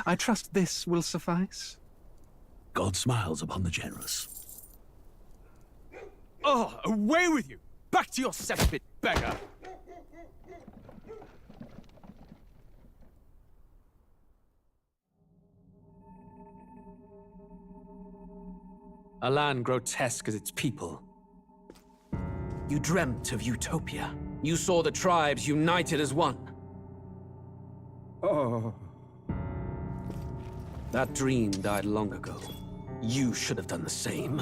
I trust this will suffice. God smiles upon the generous. Oh, away with you! Back to your cesspit, beggar! A land grotesque as its people. You dreamt of utopia. You saw the tribes united as one. Oh. That dream died long ago. You should have done the same.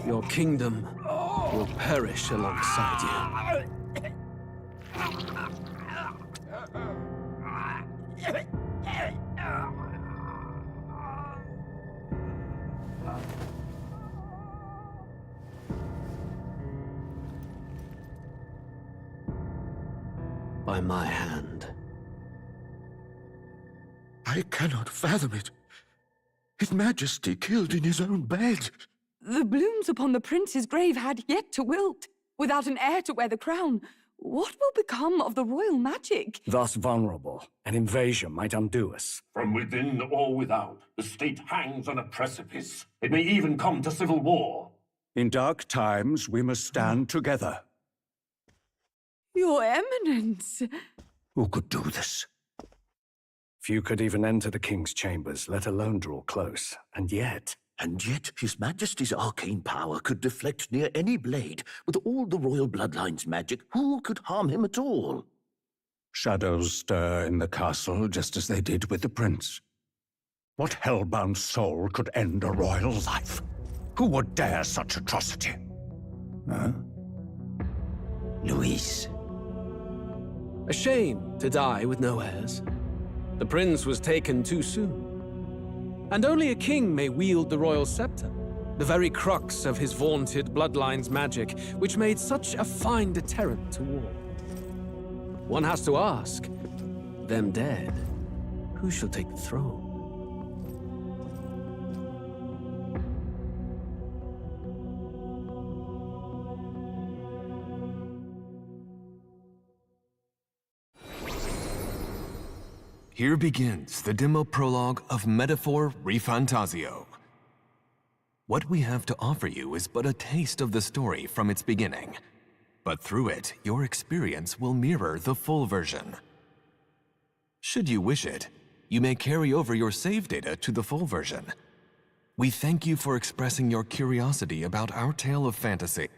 Your kingdom will perish alongside you. By my hand. I cannot fathom it. His Majesty killed in his own bed. The blooms upon the prince's grave had yet to wilt. Without an heir to wear the crown, what will become of the royal magic? Thus vulnerable, an invasion might undo us. From within or without, the state hangs on a precipice. It may even come to civil war. In dark times, we must stand together. Your Eminence! Who could do this? Few could even enter the king's chambers, let alone draw close. And yet His Majesty's arcane power could deflect near any blade. With all the royal bloodline's magic, who could harm him at all? shadows stir in the castle just as they did with the prince. What hellbound soul could end a royal life? Who would dare such atrocity? Huh? Luis. A shame to die with no heirs. The prince was taken too soon. And only a king may wield the royal scepter, the very crux of his vaunted bloodline's magic, which made such a fine deterrent to war. One has to ask, them dead, who shall take the throne? Here begins the demo prologue of Metaphor ReFantazio. What we have to offer you is but a taste of the story from its beginning, but through it, your experience will mirror the full version. Should you wish it, you may carry over your save data to the full version. We thank you for expressing your curiosity about our tale of fantasy.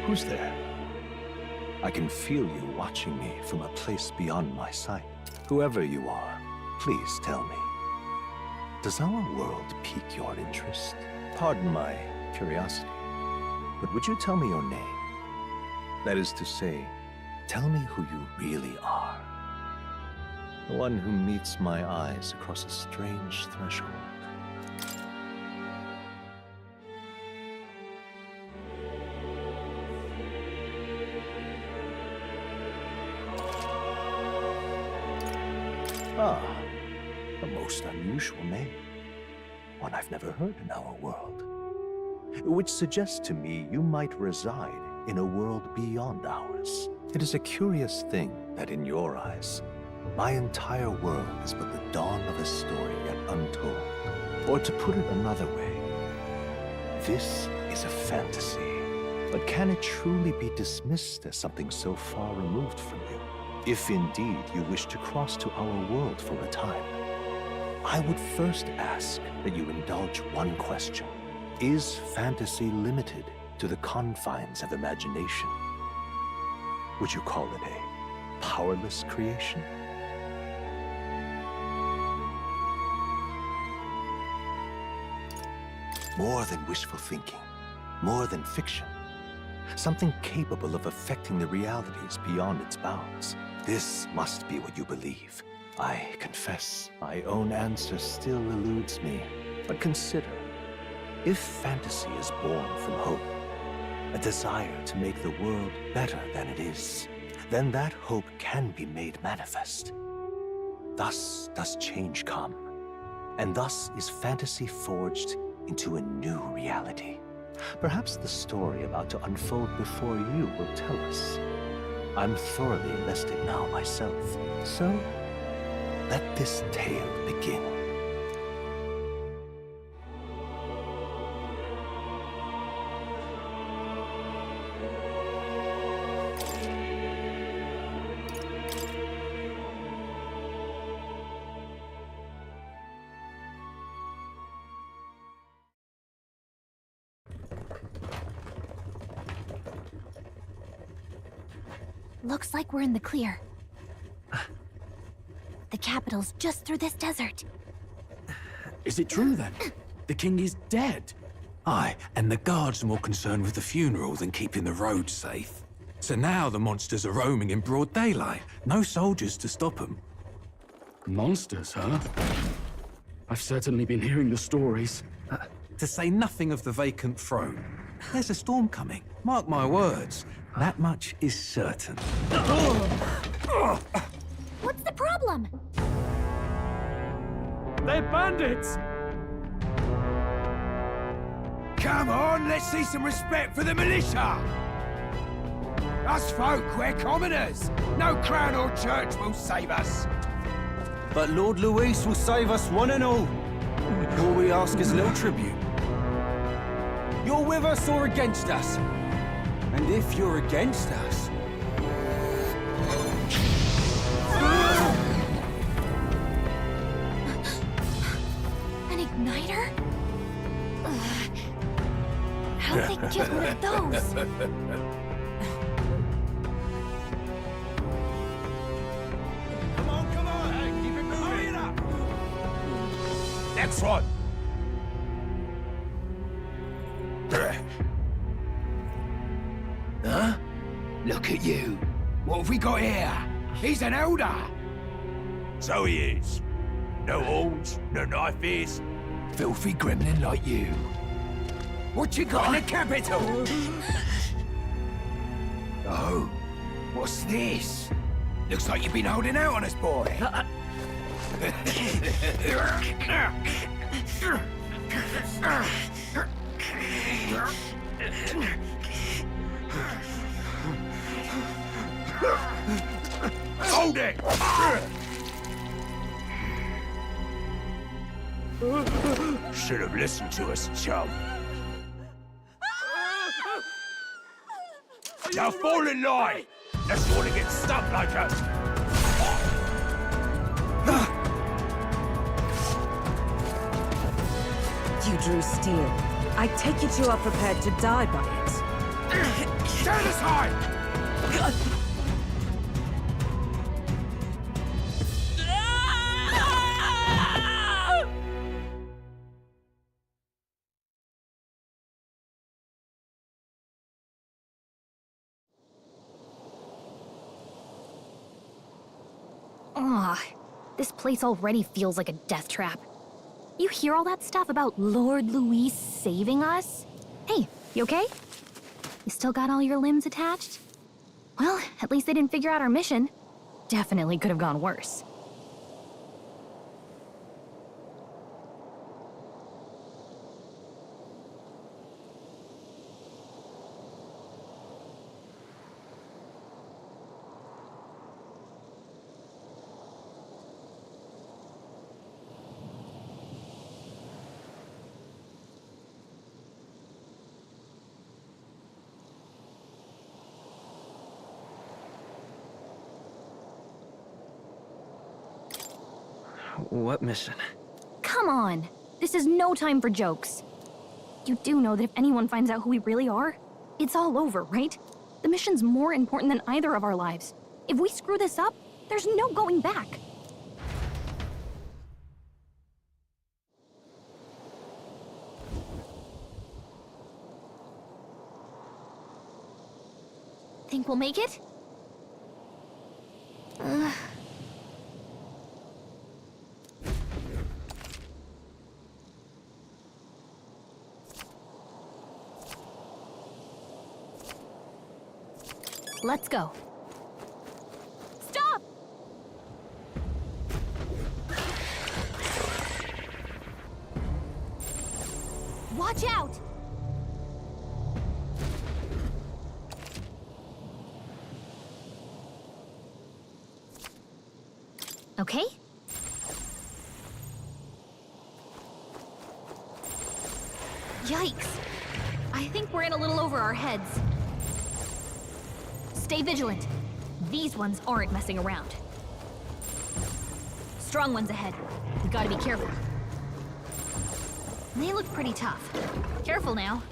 Who's there? I can feel you watching me from a place beyond my sight. Whoever you are, please tell me. Does our world pique your interest? Pardon my curiosity, but would you tell me your name? That is to say, tell me who you really are. The one who meets my eyes across a strange threshold. Ah, a most unusual name. One I've never heard in our world. Which suggests to me you might reside in a world beyond ours. It is a curious thing that in your eyes, my entire world is but the dawn of a story yet untold. Or to put it another way, this is a fantasy. But can it truly be dismissed as something so far removed from you? If indeed you wish to cross to our world for a time, I would first ask that you indulge one question. Is fantasy limited to the confines of imagination? Would you call it a powerless creation? More than wishful thinking, more than fiction. Something capable of affecting the realities beyond its bounds. This must be what you believe. I confess, my own answer still eludes me. But consider, if fantasy is born from hope, a desire to make the world better than it is, then that hope can be made manifest. Thus does change come, and thus is fantasy forged into a new reality. Perhaps the story about to unfold before you will tell us. I'm thoroughly invested now myself, so let this tale begin. Looks like we're in the clear. The capital's just through this desert. Is it true then? The king is dead? Aye, and the guards are more concerned with the funeral than keeping the roads safe. So now the monsters are roaming in broad daylight. No soldiers to stop them. Monsters, huh? I've certainly been hearing the stories. To say nothing of the vacant throne. There's a storm coming. Mark my words. That much is certain. What's the problem? They're bandits! Come on, let's see some respect for the militia! Us folk, we're commoners. No crown or church will save us. But Lord Luis will save us one and all. All we ask is a little tribute. You're with us or against us? And if you're against us... An igniter? Ugh. How'd they get one of those? Come on, hey, keep it moving. Hurry it up. Next one. Huh? Look at you. What have we got here? He's an elder. So he is. No horns, no knife ears. Filthy gremlin like you. What you got in the capital? Oh, what's this? Looks like you've been holding out on us, boy. Hold it! Should have listened to us, chum. Now fall in line! Unless you want to get stuck like us. You drew steel. I take it you are prepared to die by it. Stand aside! This place already feels like a death trap. You hear all that stuff about Lord Luis saving us? Hey, you okay? You still got all your limbs attached? Well, at least they didn't figure out our mission. Definitely could have gone worse. What mission? Come on! This is no time for jokes. You do know that if anyone finds out who we really are, it's all over, right? The mission's more important than either of our lives. If we screw this up, there's no going back. Think we'll make it? Let's go. Stop! Watch out! Okay? Yikes! I think we're in a little over our heads. Stay vigilant. These ones aren't messing around. Strong ones ahead. We gotta be careful. They look pretty tough. Careful now.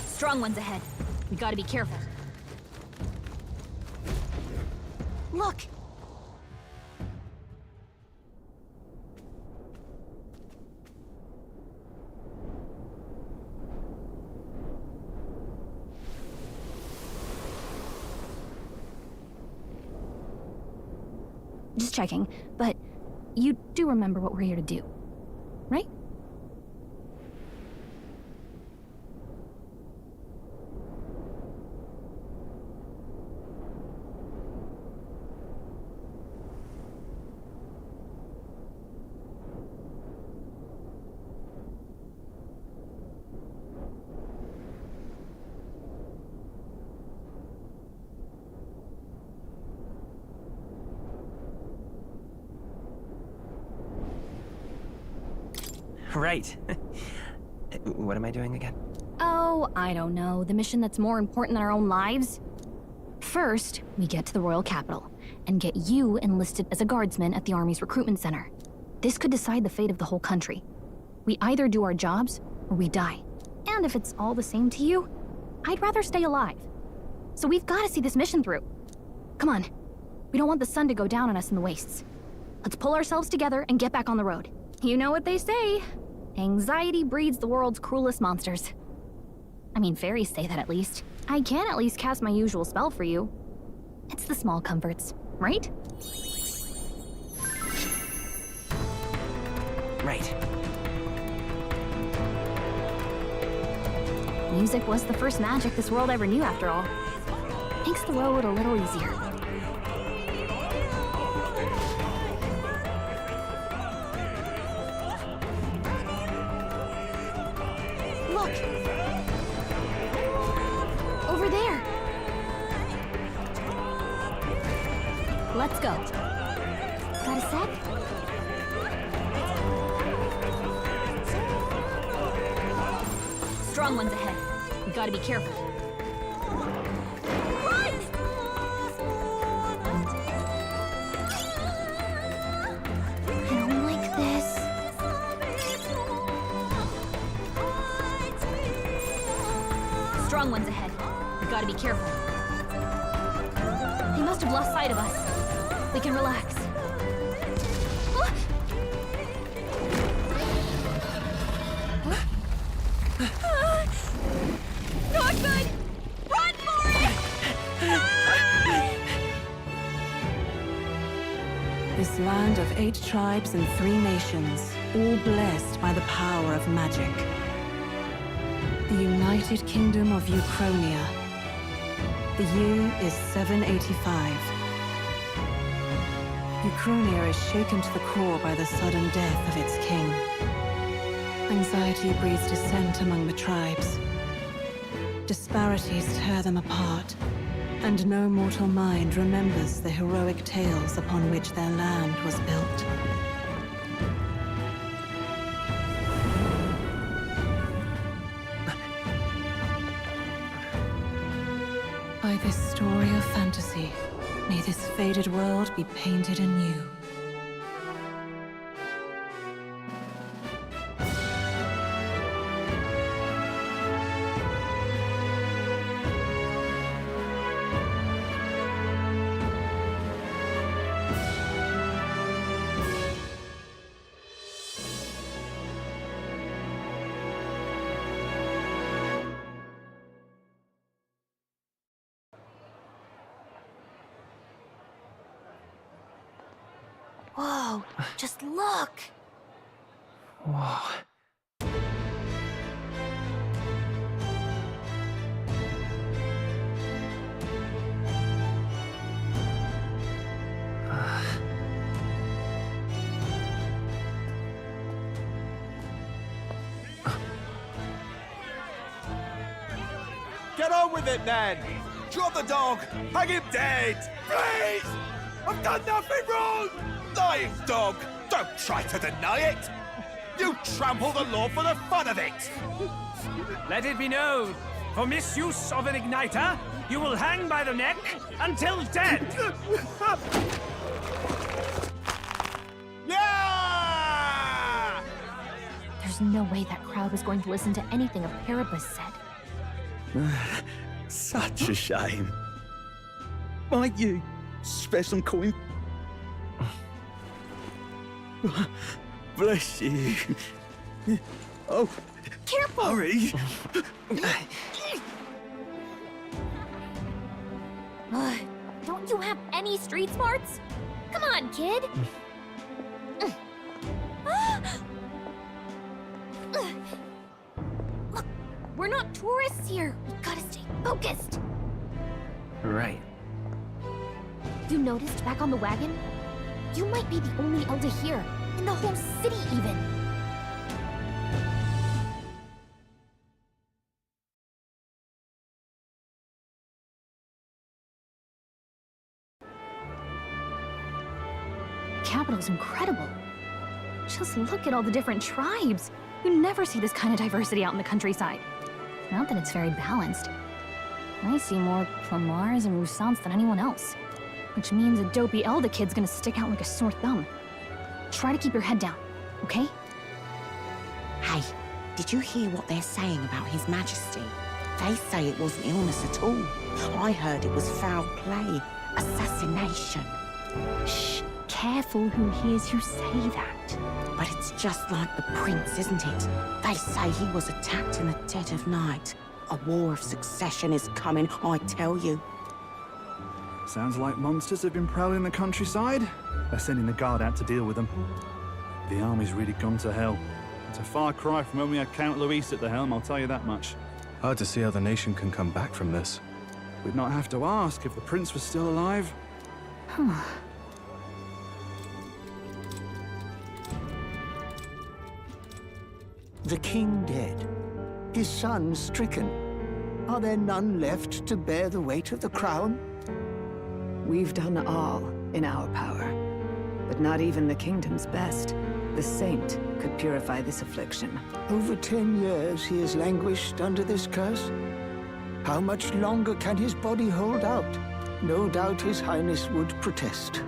Strong ones ahead. We gotta be careful. Look! Just checking, but you do remember what we're here to do, right? Right. What am I doing again? Oh, I don't know. The mission that's more important than our own lives? First, we get to the royal capital and get you enlisted as a guardsman at the army's recruitment center. This could decide the fate of the whole country. We either do our jobs or we die. And if it's all the same to you, I'd rather stay alive. So we've got to see this mission through. Come on. We don't want the sun to go down on us in the wastes. Let's pull ourselves together and get back on the road. You know what they say. Anxiety breeds the world's cruelest monsters. I mean, fairies say that at least. I can at least cast my usual spell for you. It's the small comforts, right? Right. Music was the first magic this world ever knew, after all. Makes the road a little easier. Look! Over there! Let's go. Got a sec? Strong ones ahead. We gotta be careful. Run! I don't like this. Strong ones ahead. We gotta be careful. They must have lost sight of us. We can relax. Not good! Run for it! This land of 8 tribes and 3 nations, all blessed by the power of magic. The United Kingdom of Uchronia. The year is 785. Uchronia is shaken to the core by the sudden death of its king. Anxiety breeds dissent among the tribes. Disparities tear them apart, and no mortal mind remembers the heroic tales upon which their land was built. By this story of fantasy, may this faded world be painted anew. Whoa, just look! Whoa. Get on with it, then! Drop the dog! Hang him dead! Please! I've done nothing wrong! Lying dog! Don't try to deny it! You trample the law for the fun of it! Let it be known, for misuse of an igniter, you will hang by the neck until dead! Yeah! There's no way that crowd was going to listen to anything a Paribus said. Such a shame. Might you spare some coin? Bless you. Oh, careful! Hurry! Don't you have any street smarts? Come on, kid! Look, we're not tourists here. We gotta stay focused. Right. You noticed back on the wagon? You might be the only elder here, in the whole city even. The capital's incredible. Just look at all the different tribes. You never see this kind of diversity out in the countryside. Not that it's very balanced. I see more Plamars and Roussants than anyone else. Which means a dopey Elda kid's gonna stick out like a sore thumb. Try to keep your head down, okay? Hey, did you hear what they're saying about His Majesty? They say it wasn't illness at all. I heard it was foul play, assassination. Shh, careful who hears you say that. But it's just like the prince, isn't it? They say he was attacked in the dead of night. A war of succession is coming, I tell you. Sounds like monsters have been prowling the countryside. They're sending the guard out to deal with them. The army's really gone to hell. It's a far cry from when we had Count Luis at the helm, I'll tell you that much. Hard to see how the nation can come back from this. We'd not have to ask if the prince was still alive. The king dead, his son stricken. Are there none left to bear the weight of the crown? We've done all in our power, but not even the kingdom's best. The saint could purify this affliction. Over 10 years he has languished under this curse. How much longer can his body hold out? No doubt his highness would protest.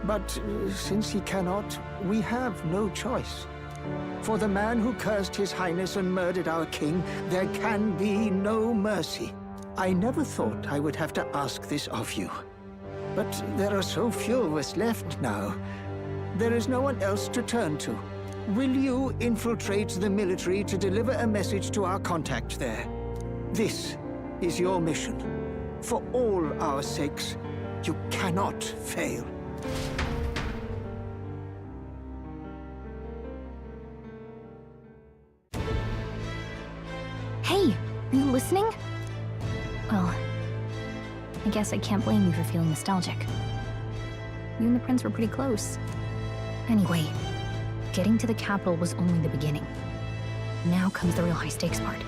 But since he cannot, we have no choice. For the man who cursed his highness and murdered our king, there can be no mercy. I never thought I would have to ask this of you. But there are so few of us left now. There is no one else to turn to. Will you infiltrate the military to deliver a message to our contact there? This is your mission. For all our sakes, you cannot fail. Hey, are you listening? Well, I guess I can't blame you for feeling nostalgic. You and the prince were pretty close. Anyway, getting to the capital was only the beginning. Now comes the real high-stakes part.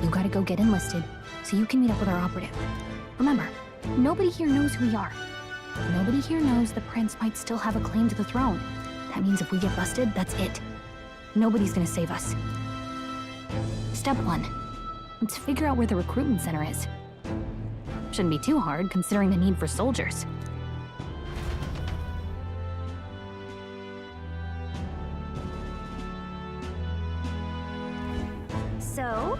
You gotta go get enlisted, so you can meet up with our operative. Remember, nobody here knows who we are. Nobody here knows the prince might still have a claim to the throne. That means if we get busted, that's it. Nobody's gonna save us. Step 1. Let's figure out where the recruitment center is. Shouldn't be too hard, considering the need for soldiers. So?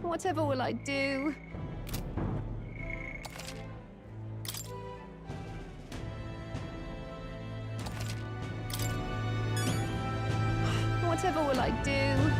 Whatever will I do? Whatever will I do?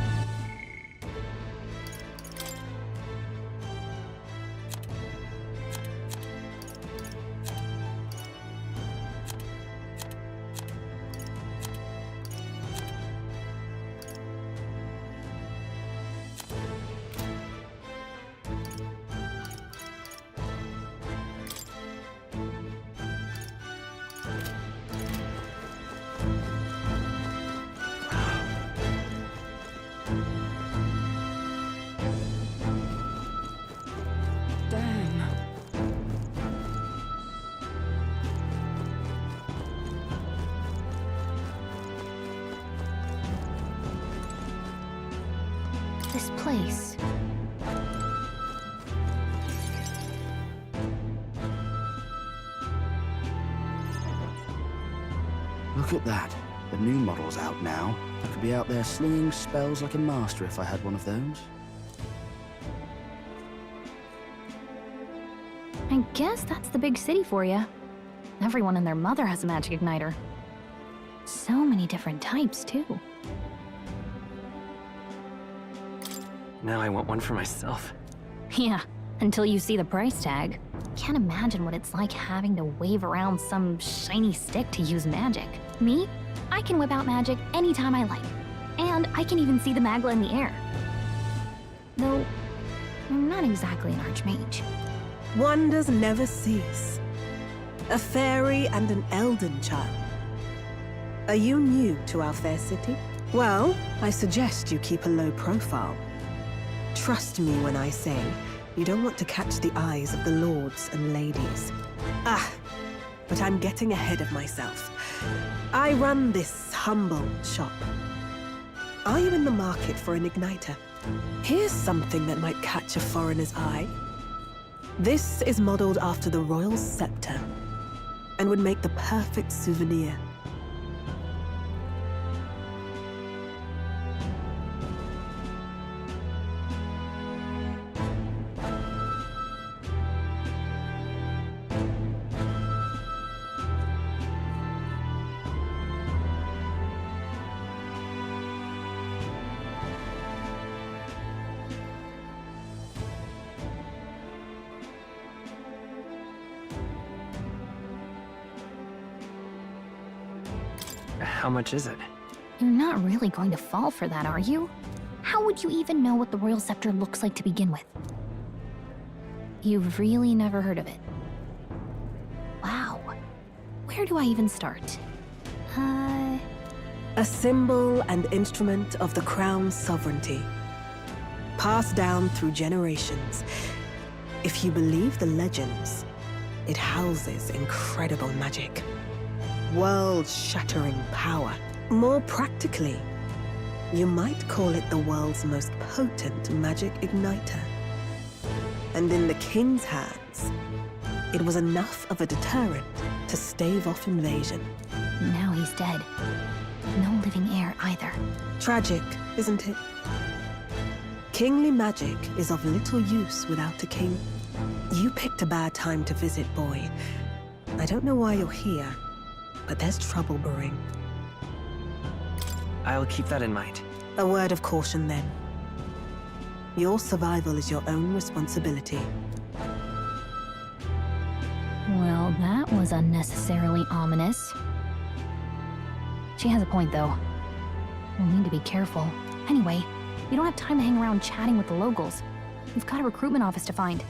This place. Look at that. The new model's out now. I could be out there slinging spells like a master if I had one of those. I guess that's the big city for you. Everyone and their mother has a magic igniter. So many different types, too. Now I want one for myself. Yeah, until you see the price tag. Can't imagine what it's like having to wave around some shiny stick to use magic. Me? I can whip out magic anytime I like. And I can even see the magla in the air. Though, I'm not exactly an archmage. Wonders never cease. A fairy and an elden child. Are you new to our fair city? Well, I suggest you keep a low profile. Trust me when I say you don't want to catch the eyes of the lords and ladies. But I'm getting ahead of myself. I run this humble shop. Are you in the market for an igniter? Here's something that might catch a foreigner's eye. This is modeled after the royal scepter and would make the perfect souvenir. How much is it? You're not really going to fall for that, are you? How would you even know what the royal scepter looks like to begin with? You've really never heard of it. Wow. Where do I even start? A symbol and instrument of the crown's sovereignty. Passed down through generations. If you believe the legends, it houses incredible magic. World-shattering power. More practically, you might call it the world's most potent magic igniter. And in the king's hands, it was enough of a deterrent to stave off invasion. Now he's dead. No living heir either. Tragic, isn't it? Kingly magic is of little use without a king. You picked a bad time to visit, boy. I don't know why you're here, but there's trouble brewing. I'll keep that in mind. A word of caution, then. Your survival is your own responsibility. Well, that was unnecessarily ominous. She has a point, though. We'll need to be careful. Anyway, we don't have time to hang around chatting with the locals. We've got a recruitment office to find.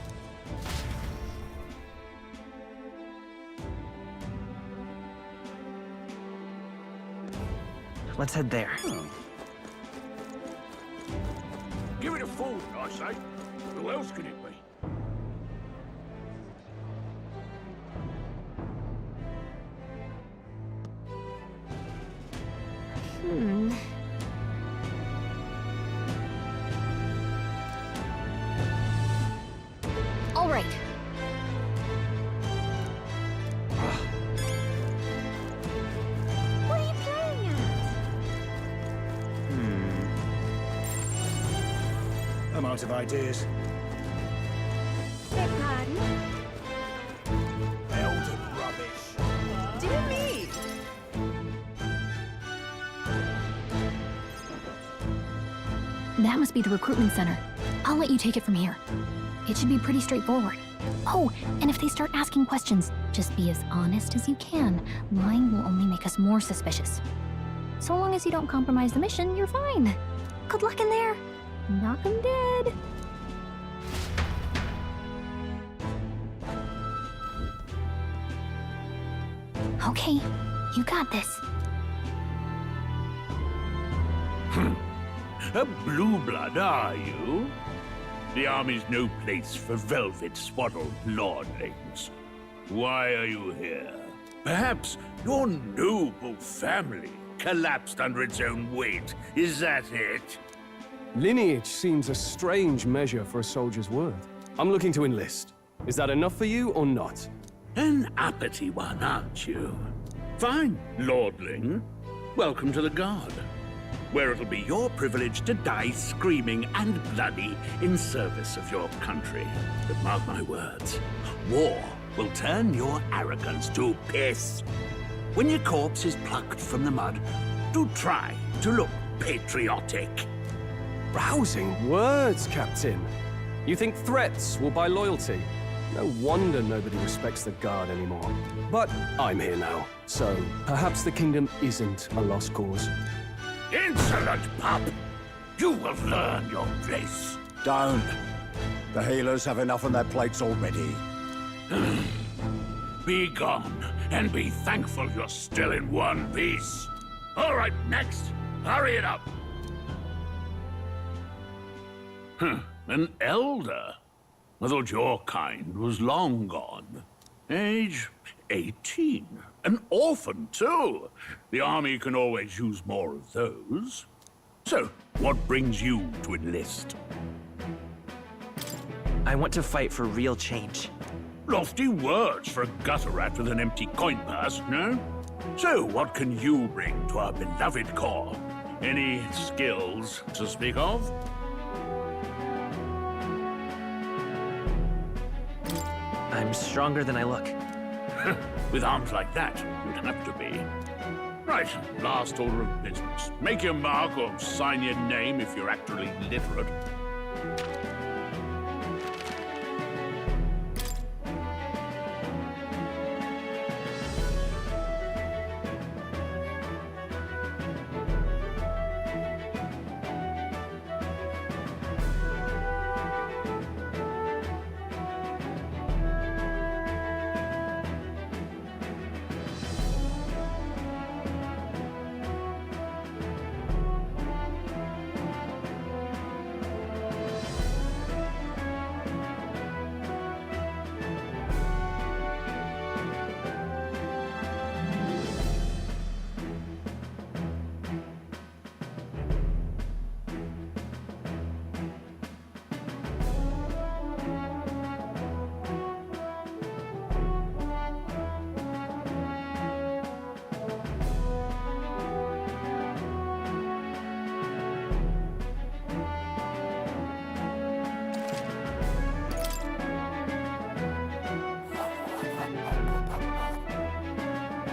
Let's head there. Give it a fold, I say. Who else could it be? All right. What are you playing I'm out of ideas. Beg pardon? Elden rubbish. Dear me! That must be the recruitment center. I'll let you take it from here. It should be pretty straightforward. Oh, and if they start asking questions, just be as honest as you can. Lying will only make us more suspicious. So long as you don't compromise the mission, you're fine. Good luck in there. Knock 'em dead. Okay, you got this. A blue blood, are you? The army's no place for velvet-swaddled lordlings. Why are you here? Perhaps your noble family collapsed under its own weight. Is that it? Lineage seems a strange measure for a soldier's worth. I'm looking to enlist. Is that enough for you or not? An uppity one, aren't you? Fine, lordling. Welcome to the Guard, where it'll be your privilege to die screaming and bloody in service of your country. But mark my words, war will turn your arrogance to piss. When your corpse is plucked from the mud, do try to look patriotic. Rousing words, Captain. You think threats will buy loyalty? No wonder nobody respects the Guard anymore. But I'm here now, so perhaps the kingdom isn't a lost cause. Insolent pup! You will learn your place. Don't. The healers have enough on their plates already. Be gone, and be thankful you're still in one piece. All right, next. Hurry it up. An elder? I thought your kind was long gone. Age 18. An orphan, too. The army can always use more of those. So, what brings you to enlist? I want to fight for real change. Lofty words for a gutter rat with an empty coin purse, no? So, what can you bring to our beloved corps? Any skills to speak of? I'm stronger than I look. With arms like that, you'd have to be. Right, last order of business. Make your mark or sign your name if you're actually literate.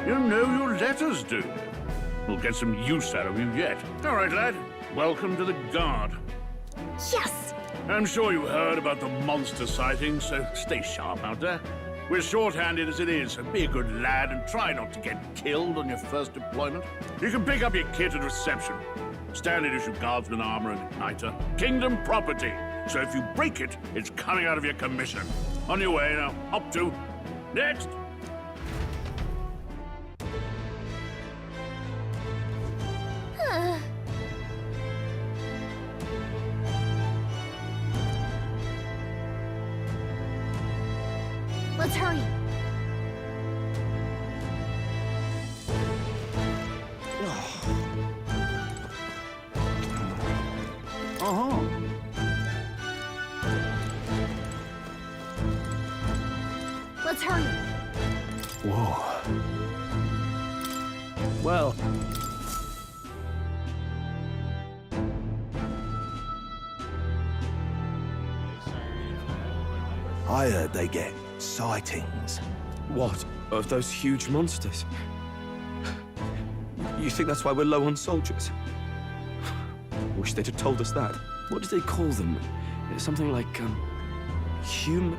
You know your letters do. We'll get some use out of you yet. All right, lad. Welcome to the Guard. Yes! I'm sure you heard about the monster sightings, so stay sharp out there. We're short-handed as it is, so be a good lad and try not to get killed on your first deployment. You can pick up your kit at reception. Standard issue guardsman armor and igniter. Kingdom property. So if you break it, it's coming out of your commission. On your way now. Up to. Next. Let's hurry. Let's hurry. Whoa. Well, I heard they get sightings. What? Of those huge monsters? You think that's why we're low on soldiers? Wish they'd have told us that. What did they call them? Something like, human...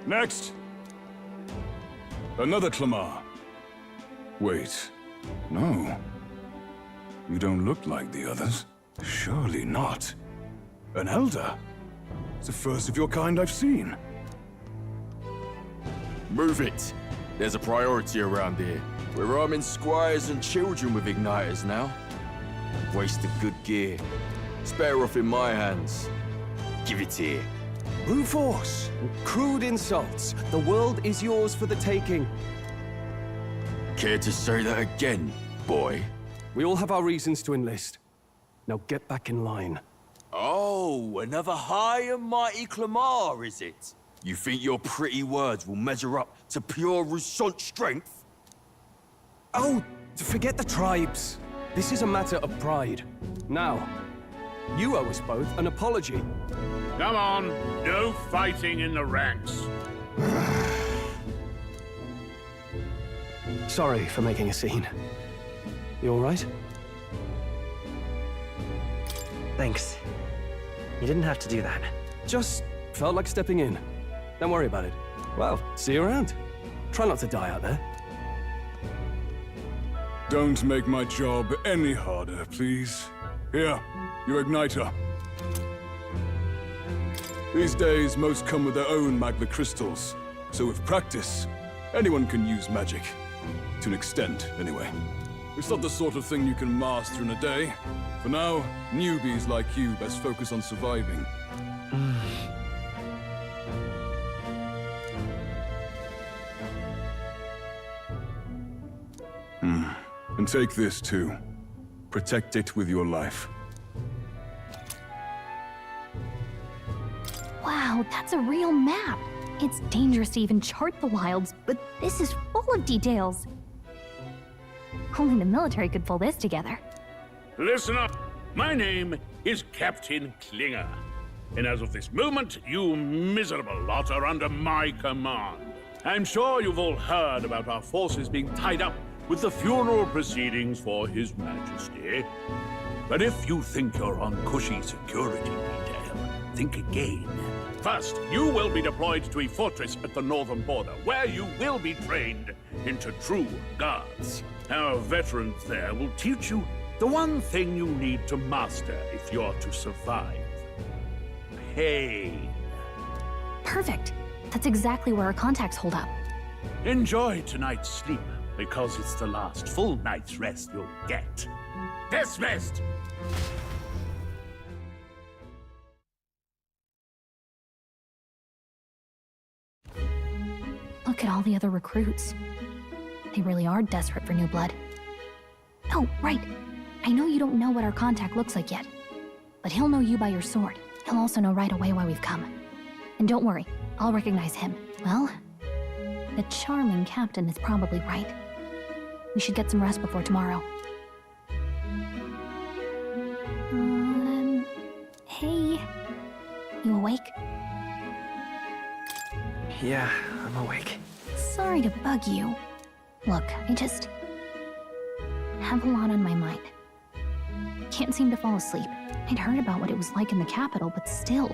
Next! Another Clamar. Wait, no. You don't look like the others. Surely not. An elder? It's the first of your kind I've seen. Move it! There's a priority around here. We're arming squires and children with igniters now. Waste of good gear. It's better off in my hands. Give it here. Brute force! Crude insults! The world is yours for the taking. Care to say that again, boy? We all have our reasons to enlist. Now get back in line. Oh, another high and mighty Clamar, is it? You think your pretty words will measure up to pure Rousant strength? Oh, forget the tribes. This is a matter of pride. Now, you owe us both an apology. Come on, no fighting in the ranks. Sorry for making a scene. You all right? Thanks. You didn't have to do that. Just felt like stepping in. Don't worry about it. Well, see you around. Try not to die out there. Don't make my job any harder, please. Here, your igniter. These days, most come with their own magma crystals. So with practice, anyone can use magic. To an extent, anyway. It's not the sort of thing you can master in a day. For now, newbies like you best focus on surviving. And take this too. Protect it with your life. Wow, that's a real map. It's dangerous to even chart the wilds, but this is full of details. Only the military could pull this together. Listen up. My name is Captain Klinger. And as of this moment, you miserable lot are under my command. I'm sure you've all heard about our forces being tied up with the funeral proceedings for His Majesty. But if you think you're on cushy security detail, think again. First, you will be deployed to a fortress at the northern border, where you will be trained into true guards. Our veterans there will teach you the one thing you need to master if you're to survive. Pain. Perfect. That's exactly where our contacts hold up. Enjoy tonight's sleep, because it's the last full night's rest you'll get. Dismissed! Look at all the other recruits. They really are desperate for new blood. Oh, right. I know you don't know what our contact looks like yet, but he'll know you by your sword. He'll also know right away why we've come. And don't worry, I'll recognize him. Well, the charming captain is probably right. We should get some rest before tomorrow. Hey. You awake? Yeah, I'm awake. Sorry to bug you. Look, I just have a lot on my mind. Can't seem to fall asleep. I'd heard about what it was like in the capital, but still.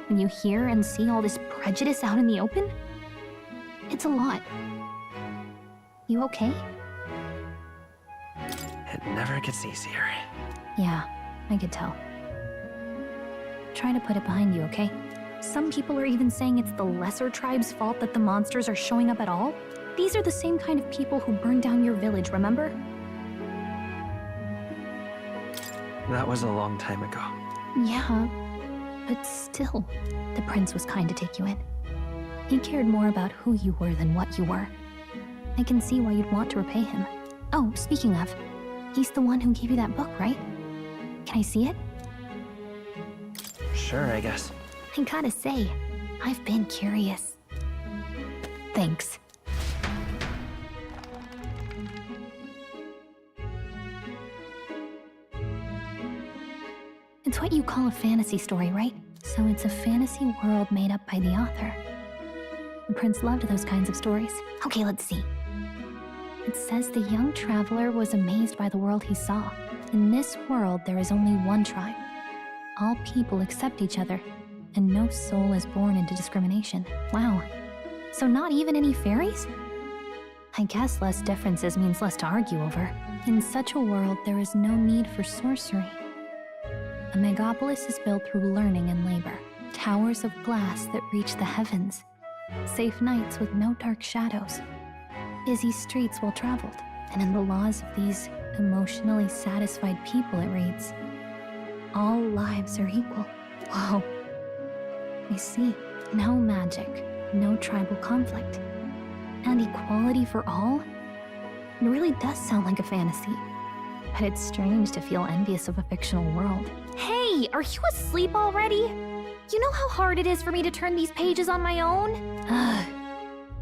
When you hear and see all this prejudice out in the open, it's a lot. You okay? It never gets easier. Yeah, I could tell. Try to put it behind you, okay? Some people are even saying it's the lesser tribe's fault that the monsters are showing up at all. These are the same kind of people who burned down your village, remember? That was a long time ago. Yeah, but still, the prince was kind to take you in. He cared more about who you were than what you were. I can see why you'd want to repay him. Oh, speaking of, he's the one who gave you that book, right? Can I see it? Sure, I guess. I gotta say, I've been curious. Thanks. It's what you call a fantasy story, right? So it's a fantasy world made up by the author. The prince loved those kinds of stories. Okay, let's see. It says the young traveler was amazed by the world he saw. In this world, there is only one tribe. All people accept each other, and no soul is born into discrimination. Wow. So not even any fairies? I guess less differences means less to argue over. In such a world, there is no need for sorcery. A megapolis is built through learning and labor. Towers of glass that reach the heavens. Safe nights with no dark shadows. Busy streets well traveled. And in the laws of these emotionally satisfied people, it reads, all lives are equal. Whoa. I see. No magic, no tribal conflict. And equality for all? It really does sound like a fantasy. But it's strange to feel envious of a fictional world. Hey, are you asleep already? You know how hard it is for me to turn these pages on my own?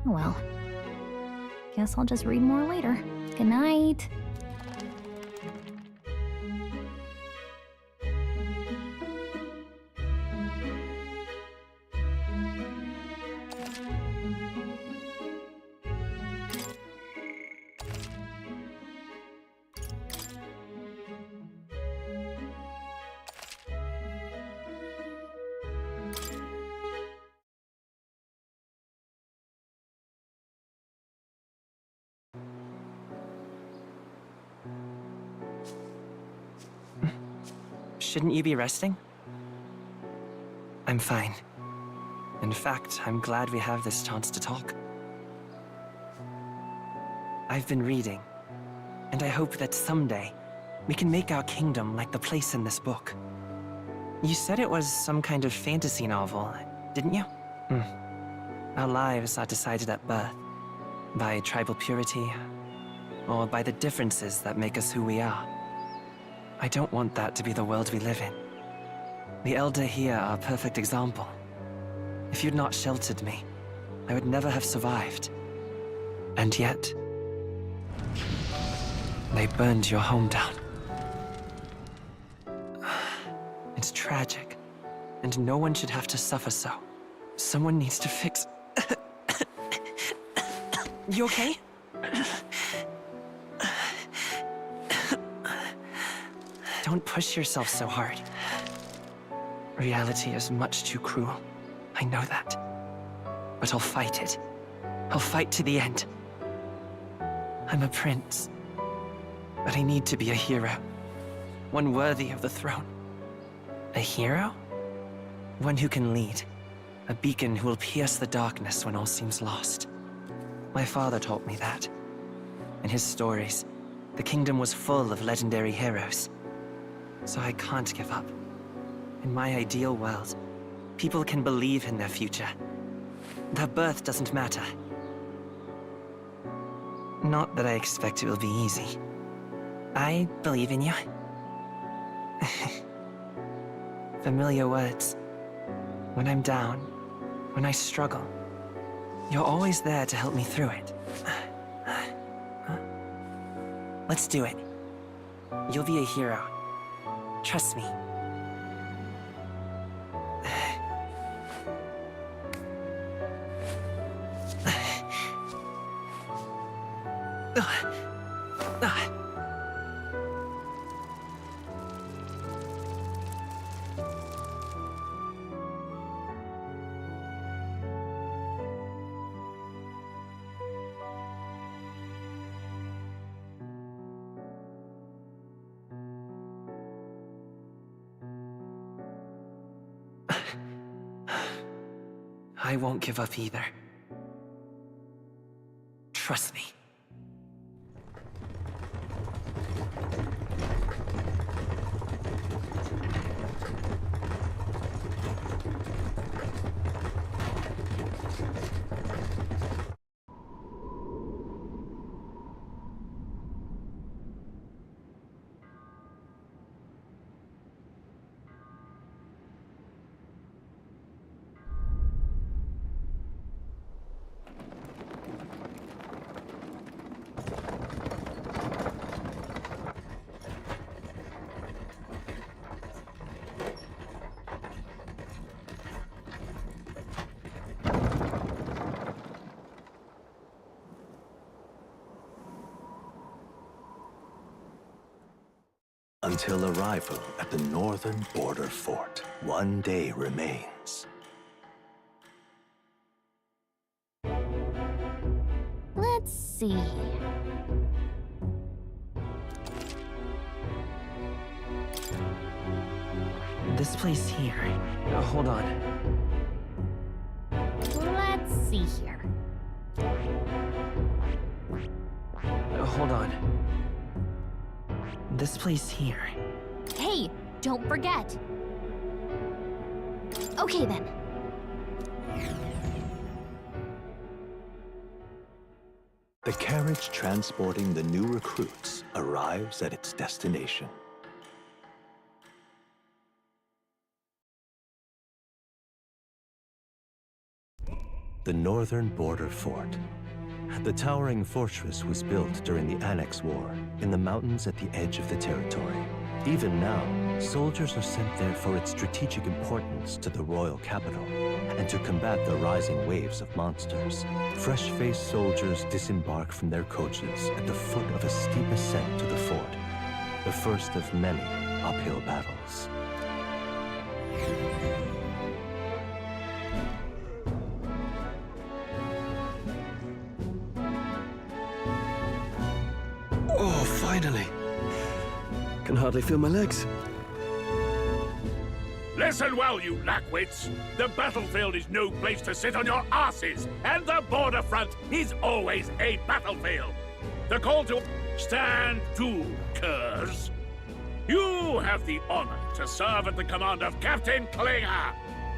Well, guess I'll just read more later. Good night. Shouldn't you be resting? I'm fine. In fact, I'm glad we have this chance to talk. I've been reading, and I hope that someday we can make our kingdom like the place in this book. You said it was some kind of fantasy novel, didn't you? Our lives are decided at birth, by tribal purity, or by the differences that make us who we are. I don't want that to be the world we live in. The Elder here are a perfect example. If you'd not sheltered me, I would never have survived. And yet, they burned your home down. It's tragic, and no one should have to suffer so. Someone needs to fix... You okay? Don't push yourself so hard. Reality is much too cruel. I know that. But I'll fight it. I'll fight to the end. I'm a prince. But I need to be a hero. One worthy of the throne. A hero? One who can lead. A beacon who will pierce the darkness when all seems lost. My father taught me that. In his stories, the kingdom was full of legendary heroes. So I can't give up. In my ideal world, people can believe in their future. Their birth doesn't matter. Not that I expect it will be easy. I believe in you. Familiar words. When I'm down, when I struggle, you're always there to help me through it. Let's do it. You'll be a hero. Trust me. I won't give up either. Trust me. Until arrival at the northern border fort, one day remains. Let's see. This place here. Hold on. Let's see here. Hold on. This place here. Hey, don't forget. Okay then. The carriage transporting the new recruits arrives at its destination. The northern border fort. The towering fortress was built during the Annex War in the mountains at the edge of the territory. Even now, soldiers are sent there for its strategic importance to the royal capital and to combat the rising waves of monsters. Fresh-faced soldiers disembark from their coaches at the foot of a steep ascent to the fort, the first of many uphill battles. Oh, finally. Can hardly feel my legs. Listen well, you lackwits. The battlefield is no place to sit on your asses, and the border front is always a battlefield. The call to stand to, curs. You have the honor to serve at the command of Captain Klinger,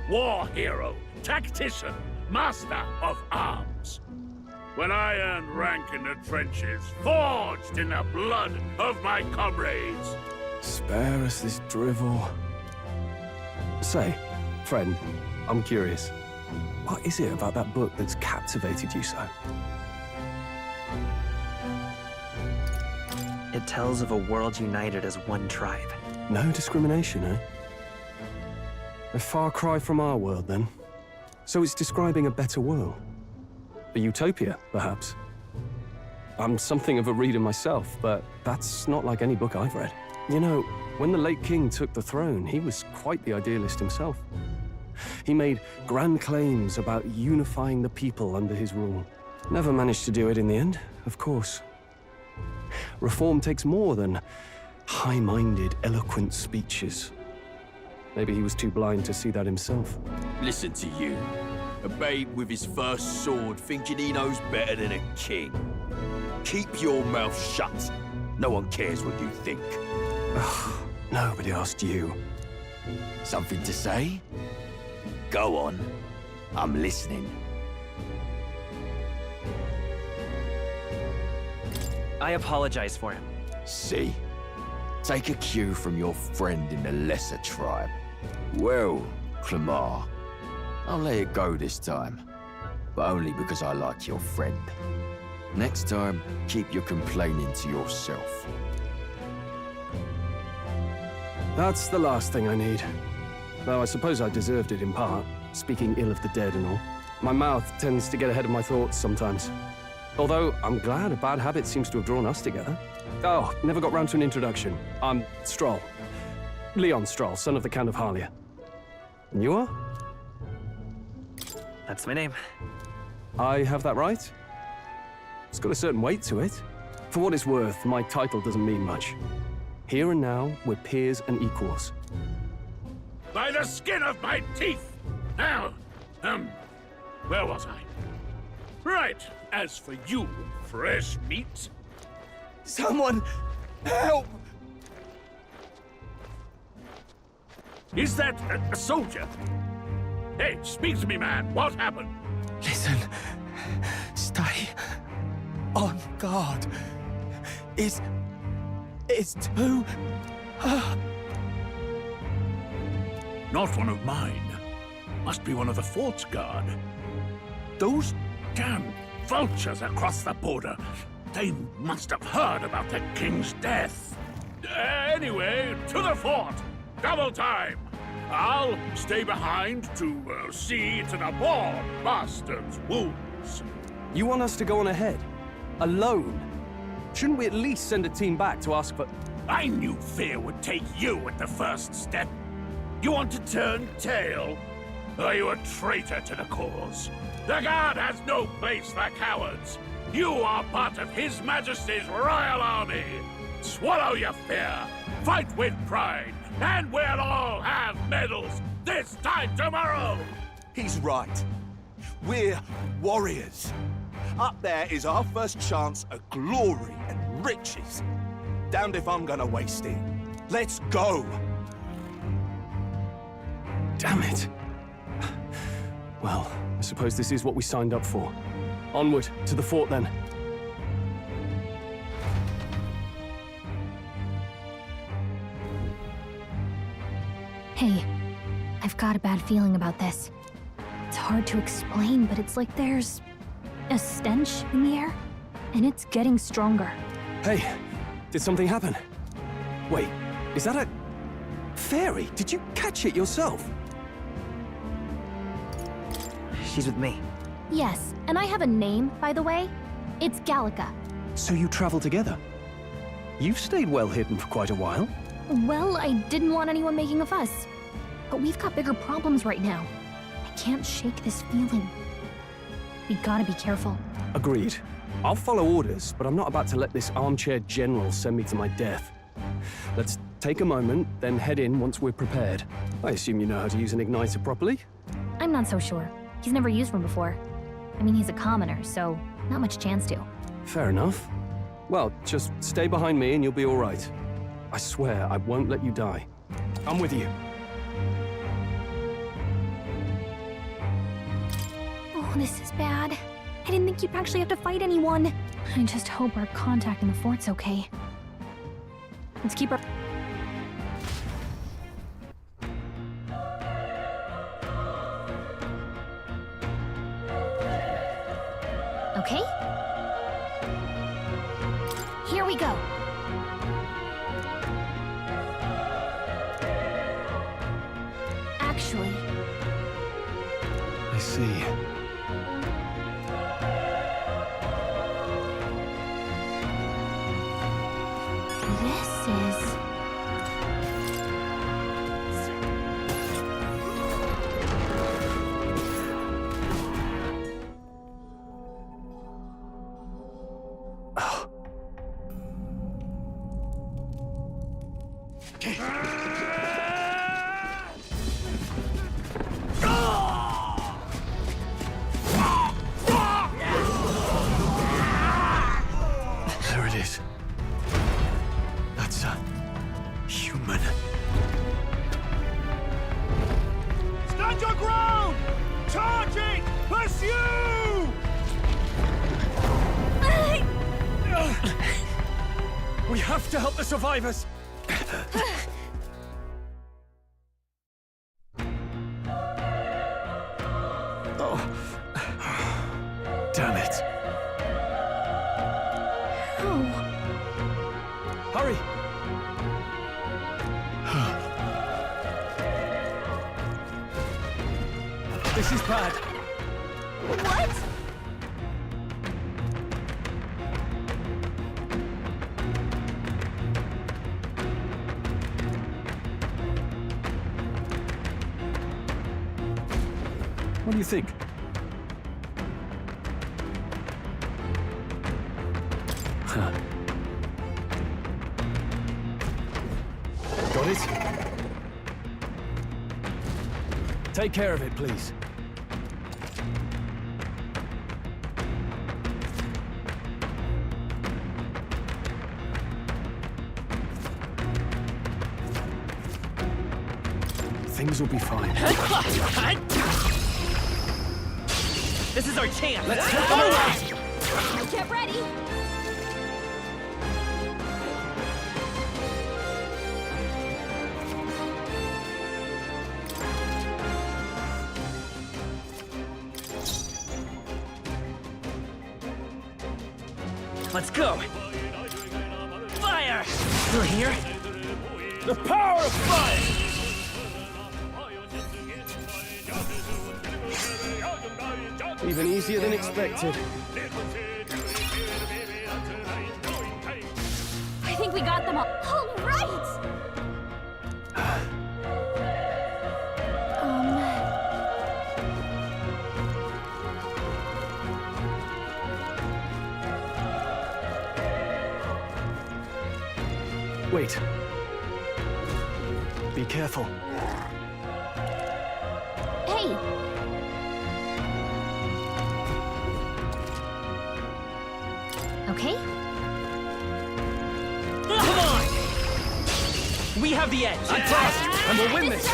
war hero, tactician, master of arms. When I earned rank in the trenches, forged in the blood of my comrades. Spare us this drivel. Say, friend, I'm curious. What is it about that book that's captivated you so? It tells of a world united as one tribe. No discrimination, eh? A far cry from our world, then. So it's describing a better world. A utopia, perhaps. I'm something of a reader myself, but that's not like any book I've read. You know, when the late king took the throne, he was quite the idealist himself. He made grand claims about unifying the people under his rule. Never managed to do it in the end, of course. Reform takes more than high-minded, eloquent speeches. Maybe he was too blind to see that himself. Listen to you. A babe with his first sword thinking he knows better than a king. Keep your mouth shut. No one cares what you think. Nobody asked you. Something to say? Go on. I'm listening. I apologize for him. See? Take a cue from your friend in the lesser tribe. Well, Clemar, I'll let it go this time. But only because I like your friend. Next time, keep your complaining to yourself. That's the last thing I need. Though I suppose I deserved it in part, speaking ill of the dead and all. My mouth tends to get ahead of my thoughts sometimes. Although, I'm glad a bad habit seems to have drawn us together. Oh, never got round to an introduction. I'm Stroll. Leon Stroll, son of the Count of Harlia. And you are? That's my name. I have that right? It's got a certain weight to it. For what it's worth, my title doesn't mean much. Here and now, we're peers and equals. By the skin of my teeth! Now, where was I? Right, as for you, fresh meat. Someone help! Is that a soldier? Hey, speak to me, man. What happened? Listen. Stay on guard. It's too... Not one of mine. Must be one of the fort's guard. Those damn vultures across the border. They must have heard about the king's death. Anyway, to the fort. Double time. I'll stay behind to see to the poor bastard's wounds. You want us to go on ahead? Alone? Shouldn't we at least send a team back to ask for... I knew fear would take you at the first step. You want to turn tail? Are you a traitor to the cause? The Guard has no place for cowards. You are part of His Majesty's Royal Army. Swallow your fear. Fight with pride. And we'll all have medals this time tomorrow! He's right. We're warriors. Up there is our first chance at glory and riches. Damned if I'm gonna waste it. Let's go! Damn it. Well, I suppose this is what we signed up for. Onward, to the fort then. Hey, I've got a bad feeling about this. It's hard to explain, but it's like there's a stench in the air, and it's getting stronger. Hey, did something happen? Wait, is that a... fairy? Did you catch it yourself? She's with me. Yes, and I have a name, by the way. It's Gallica. So you travel together? You've stayed well hidden for quite a while. Well, I didn't want anyone making a fuss. But we've got bigger problems right now. I can't shake this feeling. We gotta be careful. Agreed. I'll follow orders, but I'm not about to let this armchair general send me to my death. Let's take a moment, then head in once we're prepared. I assume you know how to use an igniter properly? I'm not so sure. He's never used one before. I mean, he's a commoner, so not much chance to. Fair enough. Well, just stay behind me and you'll be all right. I swear I won't let you die. I'm with you. Oh, this is bad. I didn't think you'd actually have to fight anyone. I just hope our contact in the fort's okay. Let's keep our... Okay? Here we go. Actually... I see. This is... There it is. That's a... human. Stand your ground! Charging! Pursue! We have to help the survivors! Damn it. Oh. Hurry! This is bad. What? What do you think? Got it? Take care of it, please. Things will be fine. This is our chance! Let's take them away! Get ready! Let's go! Fire! Through here? The power of fire! Even easier than expected. I think we got them all. All right! Wait. Be careful. Hey! Okay? Come on! We have the edge! I'm fast, and we'll win this!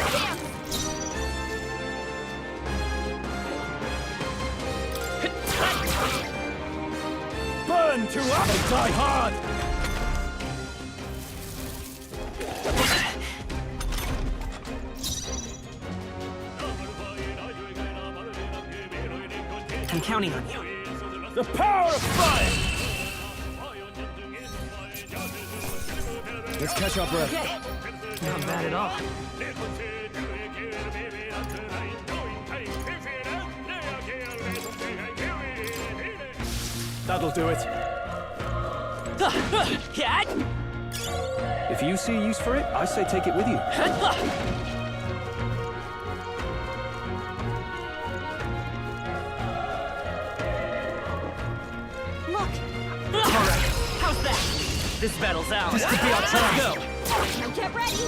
Burn to us and die hard! I'm counting on you. The power of fire! Let's catch our breath. Okay. Not bad at all. That'll do it. If you see use for it, I say take it with you. Look! Alright, how's that? This battle's ours. This could be our chance. Go! Now get ready!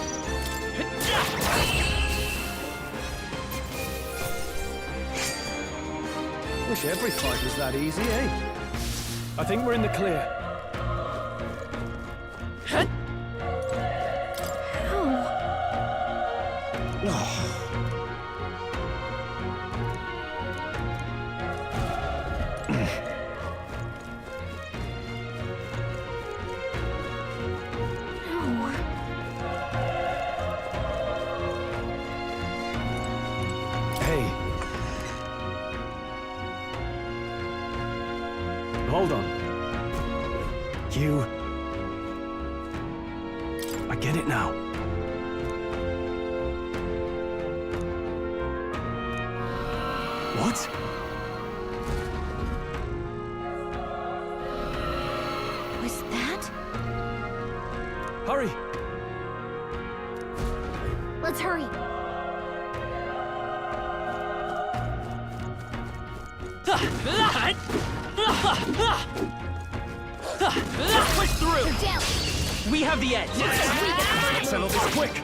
Wish every fight was that easy, eh? I think we're in the clear. Hey. Hold on. You... I get it now. What? Was that? Hurry! Let's hurry. Push through! You're down. We have the edge! Let's settle this quick!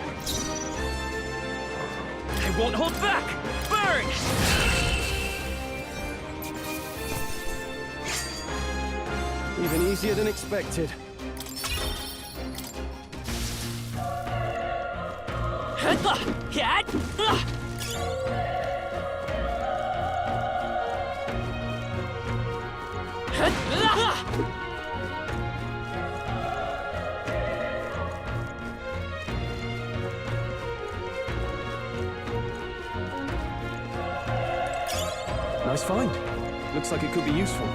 I won't hold back! Burn! Even easier than expected. Nice find. Looks like it could be useful.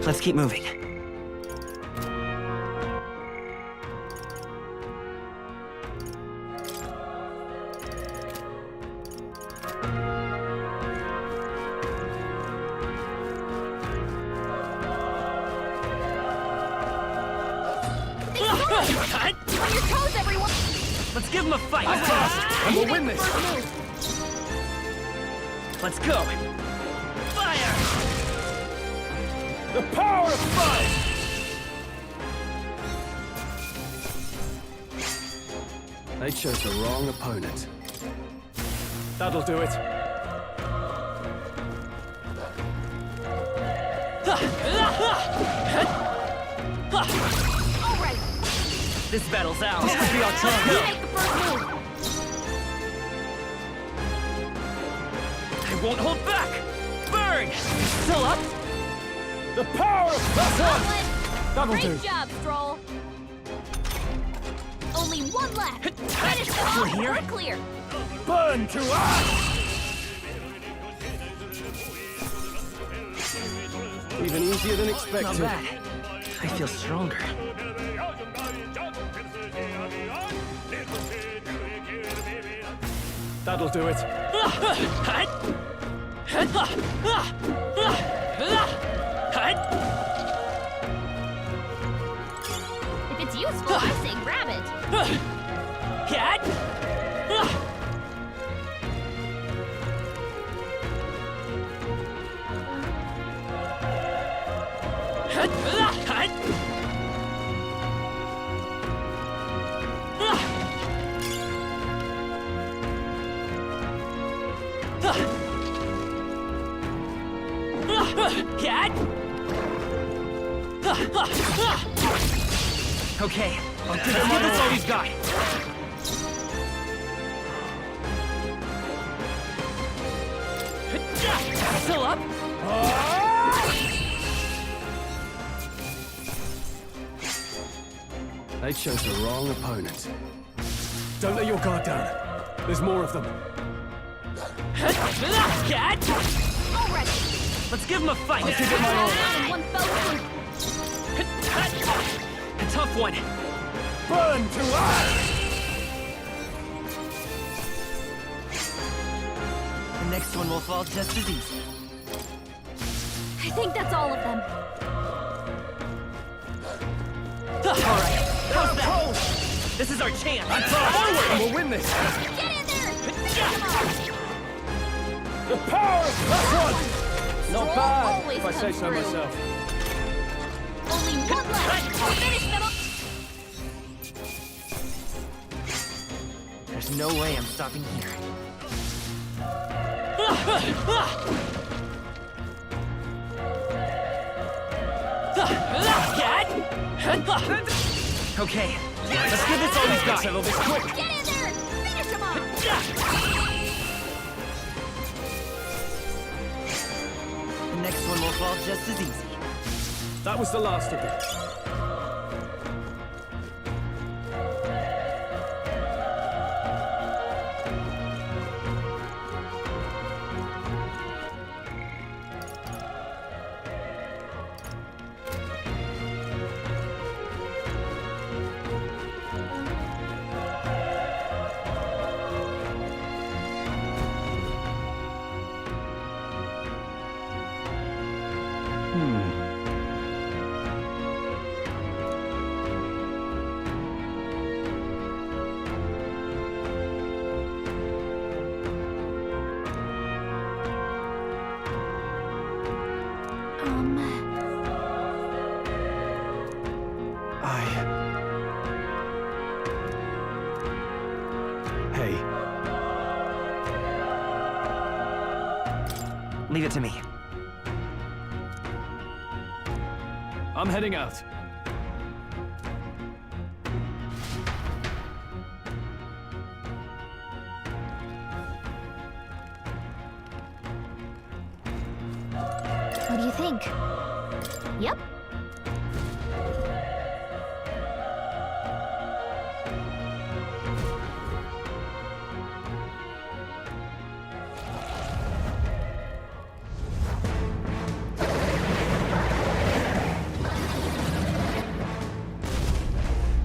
Let's keep moving. On your toes, everyone! Let's give him a fight! And we'll win this! Let's go! Fire! The power of fire! They chose the wrong opponent. That'll do it. All right, This battle's out. This could be our chance. you make the first move. I won't hold back! Burn! Still up? The power of That'll Great do. job, Stroll. Only one left. Finish them off. We're here? We're clear. burn to us! Even easier than Not expected. bad. I feel stronger. That'll do it. If it's useful, I say grab it. Okay, let's give this all he's got. Still up? They chose the wrong opponent. Don't let your guard down. There's more of them. Already. Let's give him a fight. Let's give it my all. In one fell swoop. A tough one. Burn to us! The next one will fall just as easy. I think that's all of them. All right, how's that? This is our chance. Forward, and we'll win this. Get in there! Finish them off. The power of one! Stroll Not bad, always if I say comes so through. myself. Only one left. Finish them off. There's no way I'm stopping here. Okay, let's give this all he's got. Settle this quick. Get in there! Finish them off. The next one will fall just as easy. That was the last of them. Hey. Leave it to me. I'm heading out. What do you think? Yep.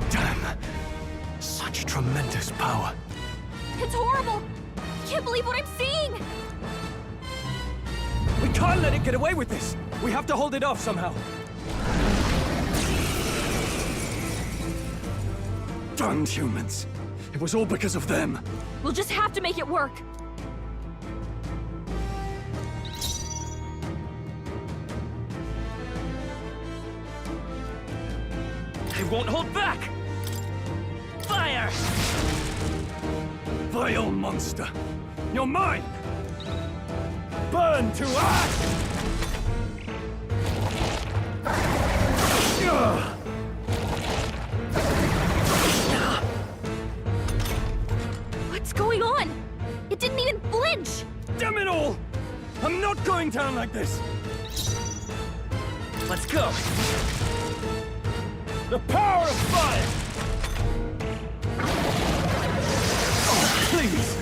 Damn. Such tremendous power. It's horrible! I can't believe what I'm seeing! We can't let it get away with this! We have to hold it off somehow. Damned humans. It was all because of them. We'll just have to make it work. They won't hold back! Fire! Vile monster! You're mine! Burn to ash! What's going on? It didn't even flinch! Damn it all! I'm not going down like this! Let's go! The power of fire! Oh, please!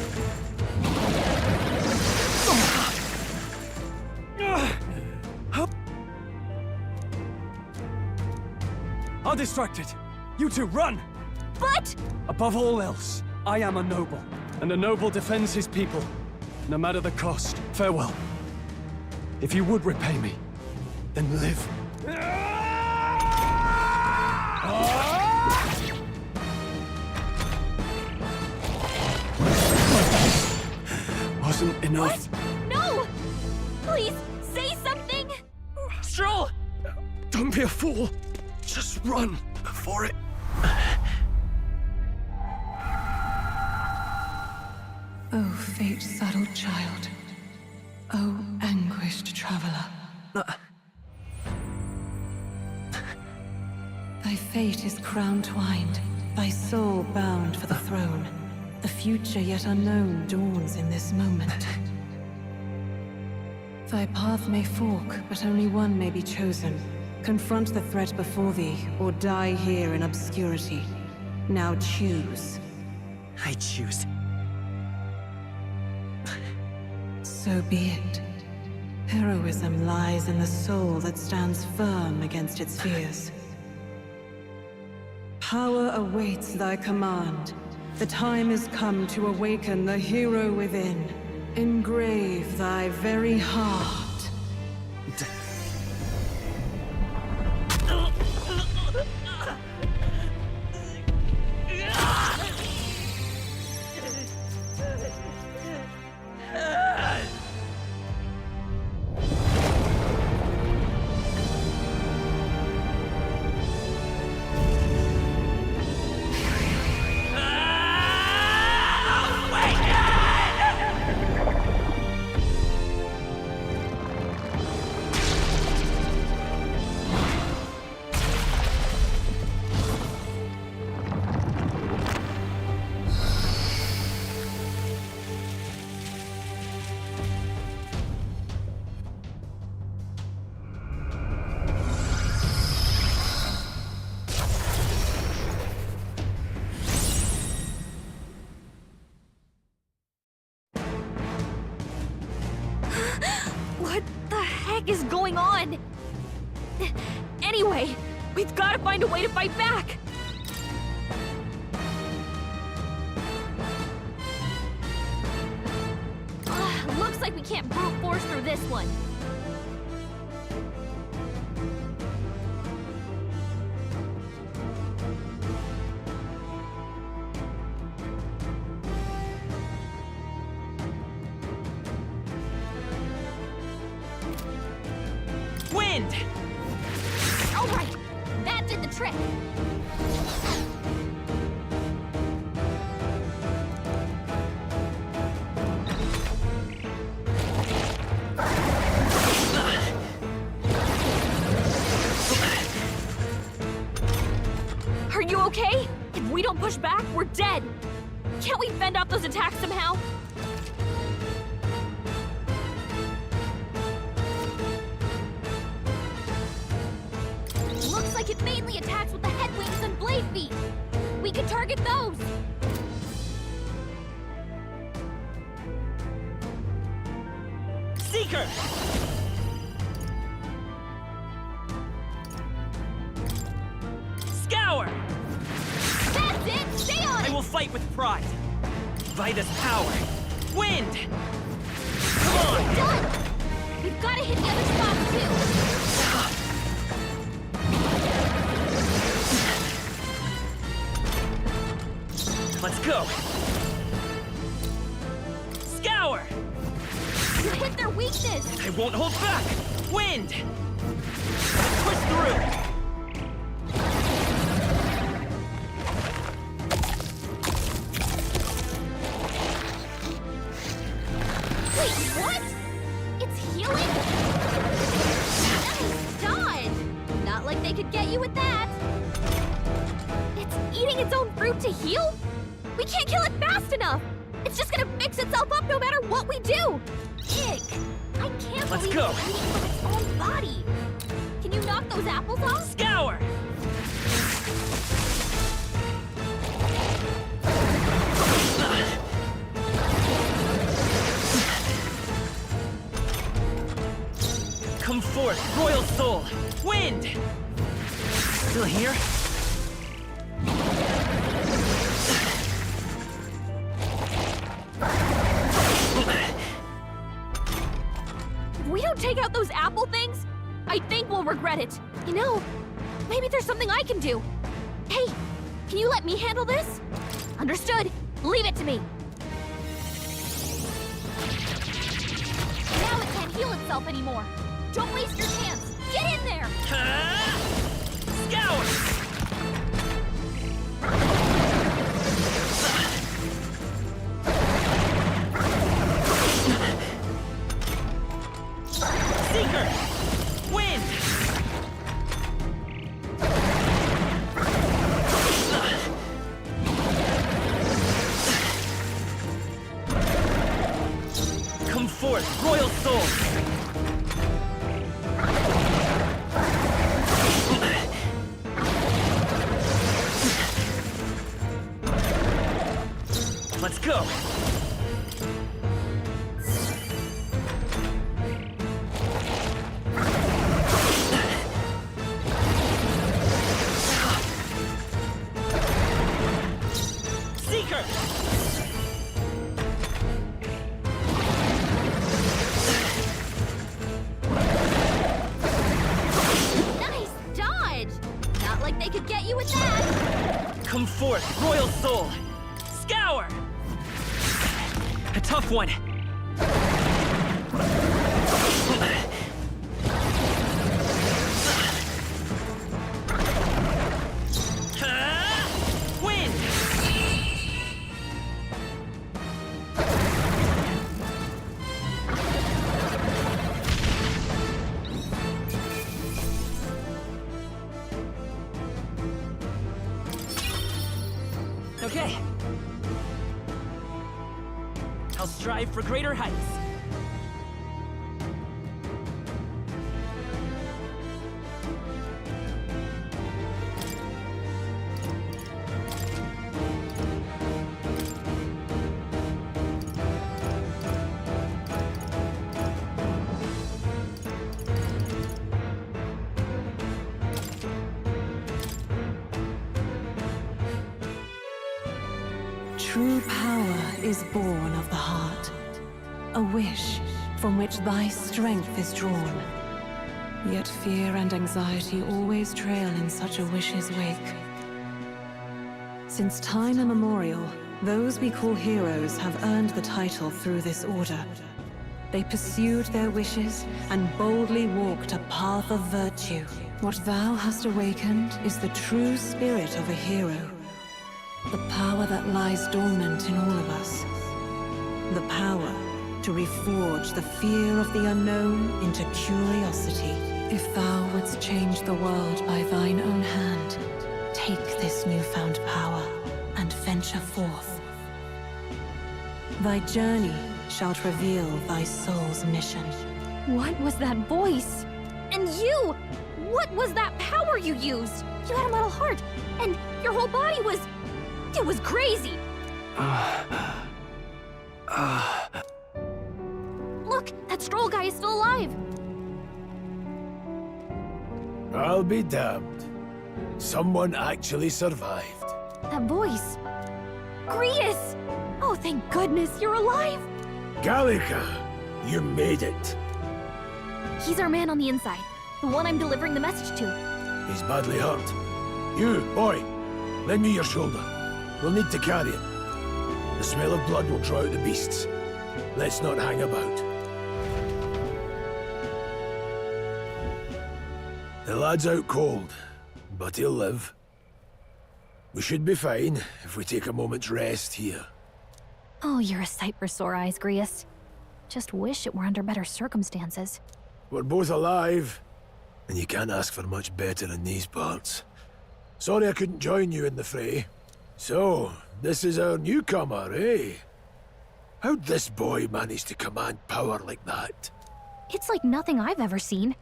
I'll distract it. You two, run! But... Above all else, I am a noble, and a noble defends his people, no matter the cost. Farewell. If you would repay me, then live. Wasn't enough. What? No! Please, say something! Stroll! Don't be a fool. Just run before it... Oh, fate-saddled child. Oh, anguished traveler. Thy fate is crown-twined, thy soul bound for the throne. The future yet unknown dawns in this moment. Thy path may fork, but only one may be chosen. Confront the threat before thee, or die here in obscurity. Now choose. I choose. So be it. Heroism lies in the soul that stands firm against its fears. Power awaits thy command. The time is come to awaken the hero within. Engrave thy very heart. What the heck is going on? Anyway, we've got to find a way to fight back! Looks like we can't brute force through this one. Wind! All right, that did the trick. Are you okay? If we don't push back, we're dead. Can't we fend off those attacks somehow? It mainly attacks with the head wings and blade feet. We could target those. Seeker! Scour! That's it! Stay on it! I will fight with pride. Vitus power. Wind! Come on! Done! We've got to hit the other spots too. Let's go! Scour! You hit their weakness! I won't hold back! Wind! Push through! Wait, what? It's healing? Nice dodge! Not like they could get you with that. It's eating its own fruit to heal? We can't kill it fast enough! It's just gonna fix itself up no matter what we do! Ick! I can't Let's believe go. it's eating from its own body! Can you knock those apples off? Scour! Come forth, Royal Soul! Wind! Still here? If we don't take out those apple things, I think we'll regret it. You know, maybe there's something I can do. Hey, can you let me handle this? Understood. Leave it to me. Now it can't heal itself anymore. Don't waste your chance. Get in there! Scour! Seeker! Wind! Come forth, Royal Soul! Let's go! Seeker! Nice dodge! Not like they could get you with that. Come forth, Royal Soul! Scour! A tough one. Wind! Okay. I'll strive for greater heights. True power is born of the heart, a wish from which thy strength is drawn. Yet fear and anxiety always trail in such a wish's wake. Since time immemorial, those we call heroes have earned the title through this order. They pursued their wishes and boldly walked a path of virtue. What thou hast awakened is the true spirit of a hero. The power that lies dormant in all of us. The power to reforge the fear of the unknown into curiosity. If thou wouldst change the world by thine own hand, take this newfound power and venture forth. Thy journey shalt reveal thy soul's mission. What was that voice? And you! What was that power you used? You had a metal heart, and your whole body was... It was crazy! Look, that Stroll guy is still alive! I'll be damned. Someone actually survived. That voice. Grius! Oh, thank goodness, you're alive! Gallica, you made it. He's our man on the inside. The one I'm delivering the message to. He's badly hurt. You, boy, lend me your shoulder. We'll need to carry him. The smell of blood will draw out the beasts. Let's not hang about. The lad's out cold, but he'll live. We should be fine if we take a moment's rest here. Oh, you're a sight for sore eyes, Grius. Just wish it were under better circumstances. We're both alive, and you can't ask for much better in these parts. Sorry I couldn't join you in the fray. So, this is our newcomer, eh? How'd this boy manage to command power like that? It's like nothing I've ever seen.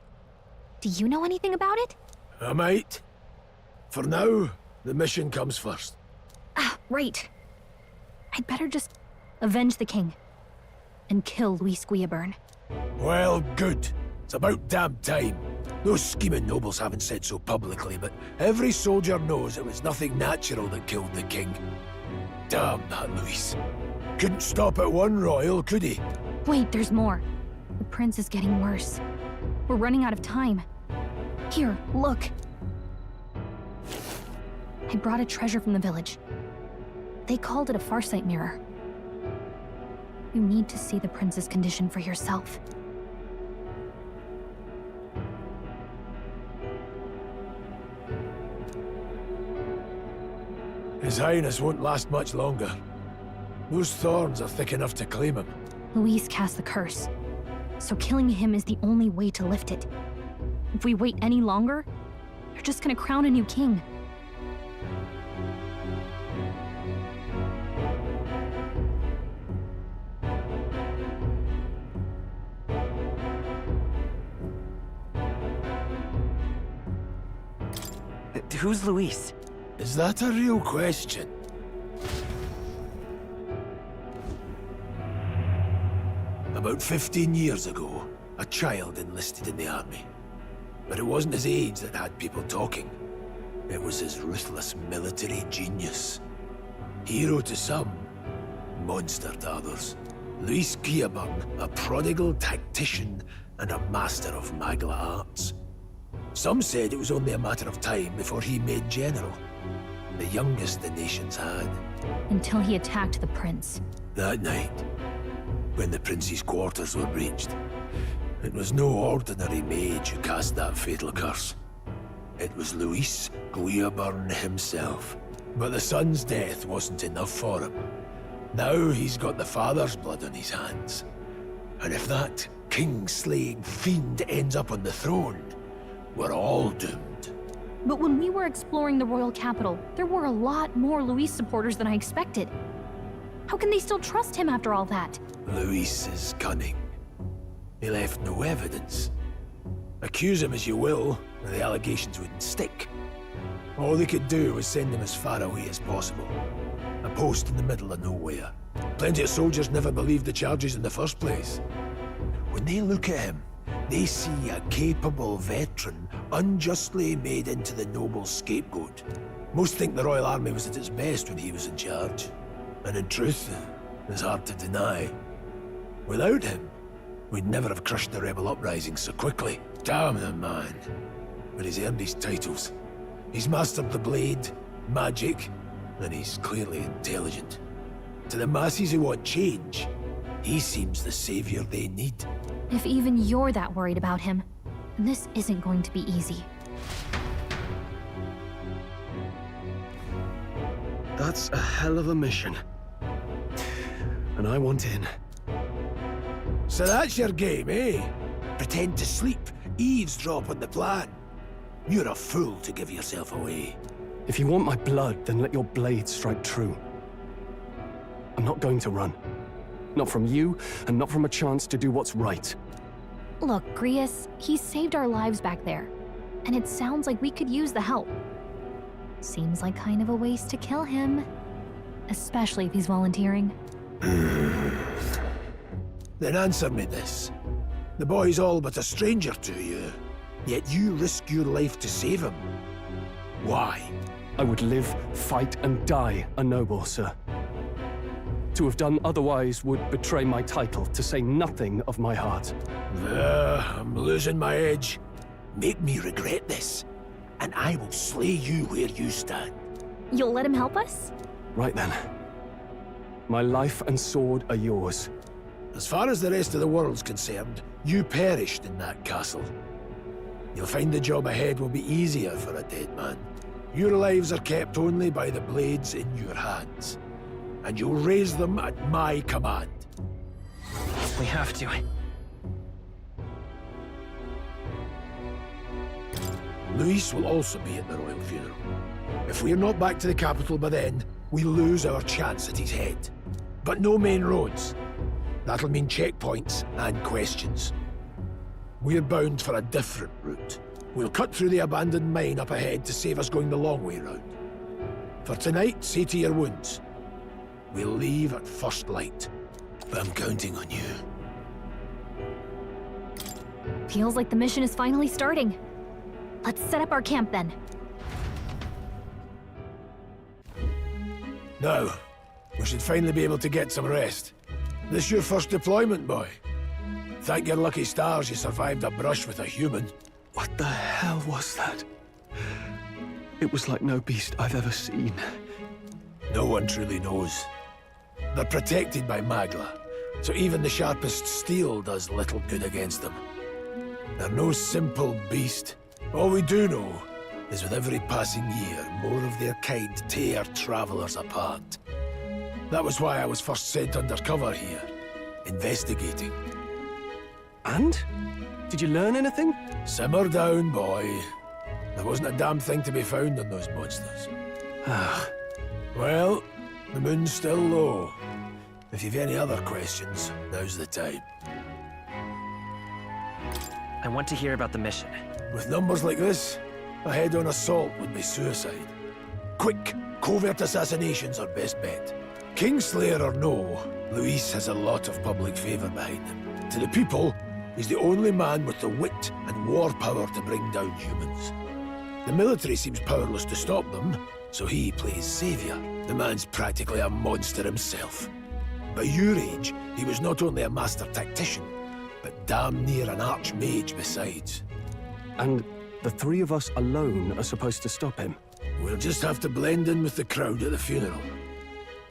Do you know anything about it? I might. For now, the mission comes first. Ah, right. I'd better just avenge the king and kill Luis Guillaburn. Well, good. It's about damn time. Those scheming nobles haven't said so publicly, but every soldier knows it was nothing natural that killed the king. Damn that Luis. Couldn't stop at one royal, could he? Wait, there's more. The prince is getting worse. We're running out of time. Here, look. I brought a treasure from the village. They called it a farsight mirror. You need to see the prince's condition for yourself. His Highness won't last much longer. Those thorns are thick enough to claim him. Luis cast the curse, so killing him is the only way to lift it. If we wait any longer, you're just gonna crown a new king. Who's Luis? Is that a real question? About 15 years ago, a child enlisted in the army. But it wasn't his age that had people talking. It was his ruthless military genius. Hero to some, monster to others. Luis Guillaburn, a prodigal tactician and a master of Magla arts. Some said it was only a matter of time before he made general. The youngest the nations had. Until he attacked the prince. That night, when the prince's quarters were breached, it was no ordinary mage who cast that fatal curse. It was Luis Guillaburn himself. But the son's death wasn't enough for him. Now he's got the father's blood on his hands. And if that king-slaying fiend ends up on the throne, we're all doomed. But when we were exploring the royal capital, there were a lot more Luis supporters than I expected. How can they still trust him after all that? Luis is cunning. He left no evidence. Accuse him as you will, the allegations wouldn't stick. All they could do was send him as far away as possible. A post in the middle of nowhere. Plenty of soldiers never believed the charges in the first place. When they look at him, they see a capable veteran unjustly made into the noble scapegoat. Most think the Royal Army was at its best when he was in charge. And in truth, it's hard to deny. Without him, we'd never have crushed the rebel uprising so quickly. Damn the man. But he's earned his titles. He's mastered the blade, magic, and he's clearly intelligent. To the masses who want change, he seems the savior they need. If even you're that worried about him, then this isn't going to be easy. That's a hell of a mission. And I want in. So that's your game, eh? Pretend to sleep, eavesdrop on the plan. You're a fool to give yourself away. If you want my blood, then let your blade strike true. I'm not going to run. Not from you, and not from a chance to do what's right. Look, Grius, he saved our lives back there. and it sounds like we could use the help. Seems like kind of a waste to kill him, especially if he's volunteering. Then answer me this. The boy's all but a stranger to you, yet you risk your life to save him. Why? I would live, fight, and die a noble, sir. To have done otherwise would betray my title, to say nothing of my heart. I'm losing my edge. Make me regret this, and I will slay you where you stand. You'll let him help us? Right then. My life and sword are yours. As far as the rest of the world's concerned, you perished in that castle. You'll find the job ahead will be easier for a dead man. Your lives are kept only by the blades in your hands, and you'll raise them at my command. We have to. Luis will also be at the royal funeral. If we're not back to the capital by then, we lose our chance at his head. But no main roads. That'll mean checkpoints and questions. We're bound for a different route. We'll cut through the abandoned mine up ahead to save us going the long way round. For tonight, see to your wounds. We'll leave at first light. But I'm counting on you. Feels like the mission is finally starting. Let's set up our camp then. Now, we should finally be able to get some rest. This your first deployment, boy? Thank your lucky stars you survived a brush with a human. What the hell was that? It was like no beast I've ever seen. No one truly knows. They're protected by Magla, so even the sharpest steel does little good against them. They're no simple beast. All we do know is with every passing year, more of their kind tear travelers apart. That was why I was first sent undercover here, investigating. And? Did you learn anything? Simmer down, boy. There wasn't a damn thing to be found on those monsters. Well, the moon's still low. If you've any other questions, now's the time. I want to hear about the mission. With numbers like this, a head-on assault would be suicide. Quick, covert assassinations are best bet. Kingslayer or no, Luis has a lot of public favor behind him. To the people, he's the only man with the wit and war power to bring down humans. The military seems powerless to stop them, so he plays savior. The man's practically a monster himself. By your age, he was not only a master tactician, but damn near an archmage besides. And the three of us alone are supposed to stop him? We'll just have to blend in with the crowd at the funeral.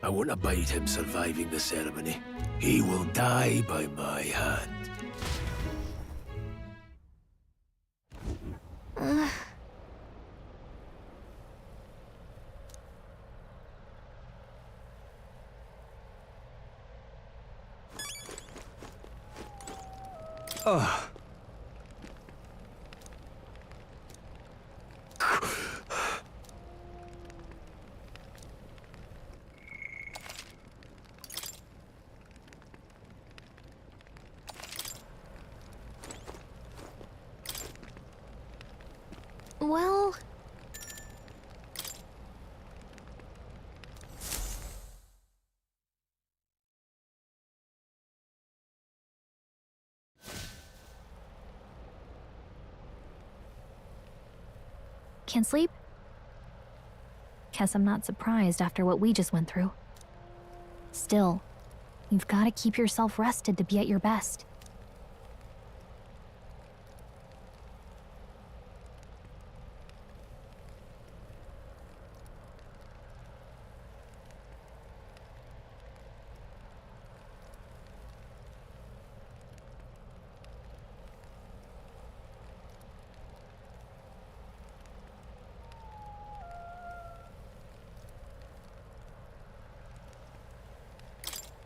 I won't abide him surviving the ceremony. He will die by my hand. Oh. Well... Can't sleep? Guess I'm not surprised after what we just went through. Still, you've got to keep yourself rested to be at your best.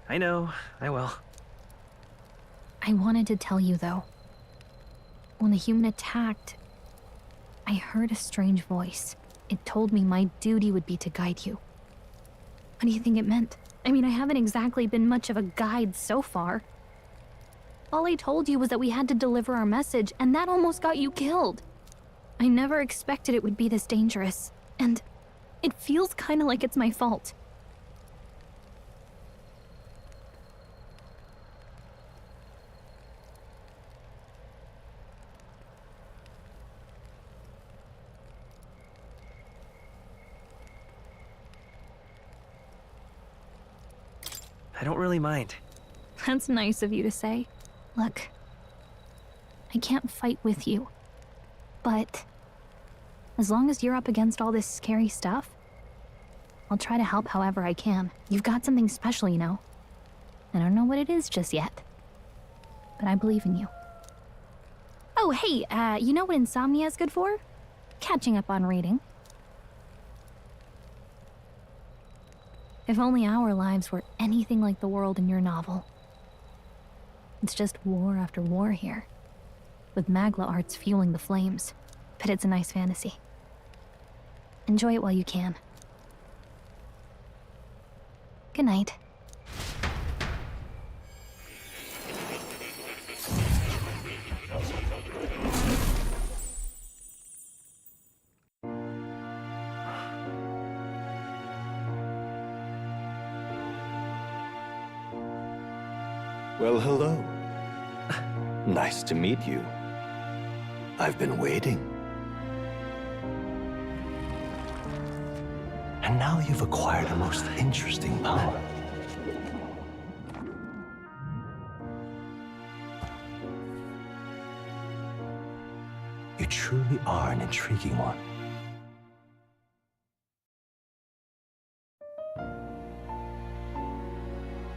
I know, I will. I wanted to tell you, though. When the human attacked, I heard a strange voice. It told me my duty would be to guide you. What do you think it meant? I mean, I haven't exactly been much of a guide so far. All I told you was that we had to deliver our message, and that almost got you killed. I never expected it would be this dangerous, and it feels kind of like it's my fault. I don't really mind. That's nice of you to say. Look, I can't fight with you, but as long as you're up against all this scary stuff, I'll try to help however I can. You've got something special, you know. I don't know what it is just yet, but I believe in you. Oh, hey, you know what insomnia is good for? Catching up on reading. If only our lives were anything like the world in your novel. It's just war after war here, with Magla arts fueling the flames, but it's a nice fantasy. Enjoy it while you can. Good night. Well, hello. Nice to meet you. I've been waiting. And now you've acquired a most interesting power. You truly are an intriguing one.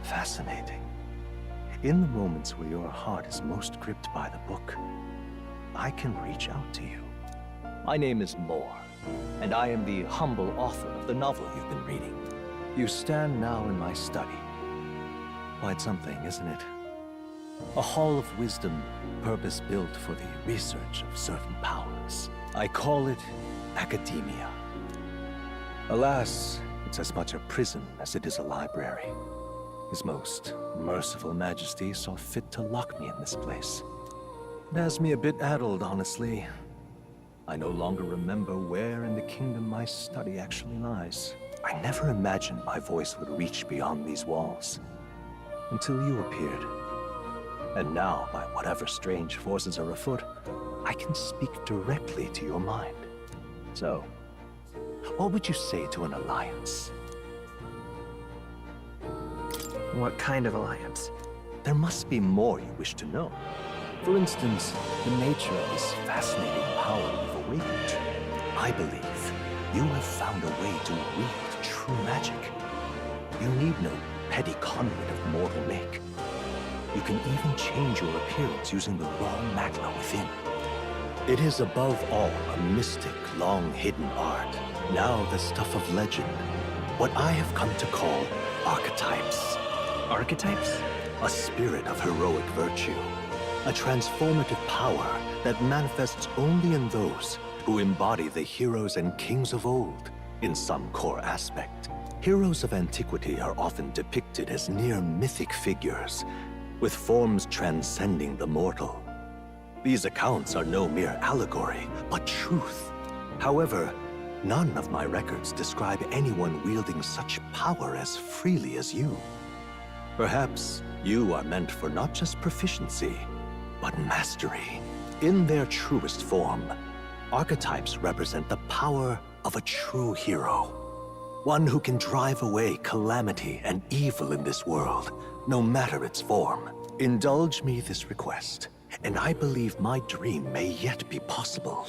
Fascinating. In the moments where your heart is most gripped by the book, I can reach out to you. My name is Moore, and I am the humble author of the novel you've been reading. You stand now in my study. Quite something, isn't it? A hall of wisdom, purpose-built for the research of certain powers. I call it academia. Alas, it's as much a prison as it is a library. His most merciful majesty saw fit to lock me in this place. It has me a bit addled, honestly. I no longer remember where in the kingdom my study actually lies. I never imagined my voice would reach beyond these walls, until you appeared. And now, by whatever strange forces are afoot, I can speak directly to your mind. So, what would you say to an alliance? What kind of alliance? There must be more you wish to know. For instance, the nature of this fascinating power you've awakened to. I believe you have found a way to wield true magic. You need no petty conduit of mortal make. You can even change your appearance using the raw magma within. It is above all a mystic, long-hidden art. Now the stuff of legend. What I have come to call archetypes. Archetypes? A spirit of heroic virtue. A transformative power that manifests only in those who embody the heroes and kings of old in some core aspect. Heroes of antiquity are often depicted as near mythic figures, with forms transcending the mortal. These accounts are no mere allegory, but truth. However, none of my records describe anyone wielding such power as freely as you. Perhaps you are meant for not just proficiency, but mastery. In their truest form, archetypes represent the power of a true hero. One who can drive away calamity and evil in this world, no matter its form. Indulge me this request, and I believe my dream may yet be possible.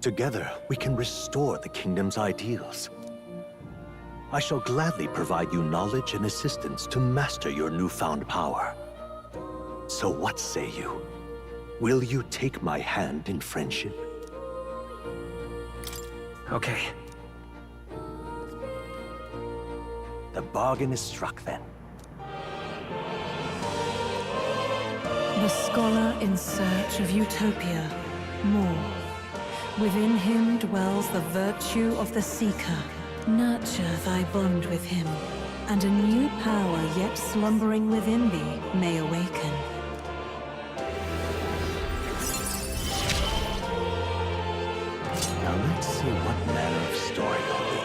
Together, we can restore the kingdom's ideals. I shall gladly provide you knowledge and assistance to master your newfound power. So what say you? Will you take my hand in friendship? Okay. The bargain is struck then. The scholar in search of utopia, more. Within him dwells the virtue of the seeker. Nurture thy bond with him, and a new power yet slumbering within thee may awaken. Now let's see what manner of story you'll leave.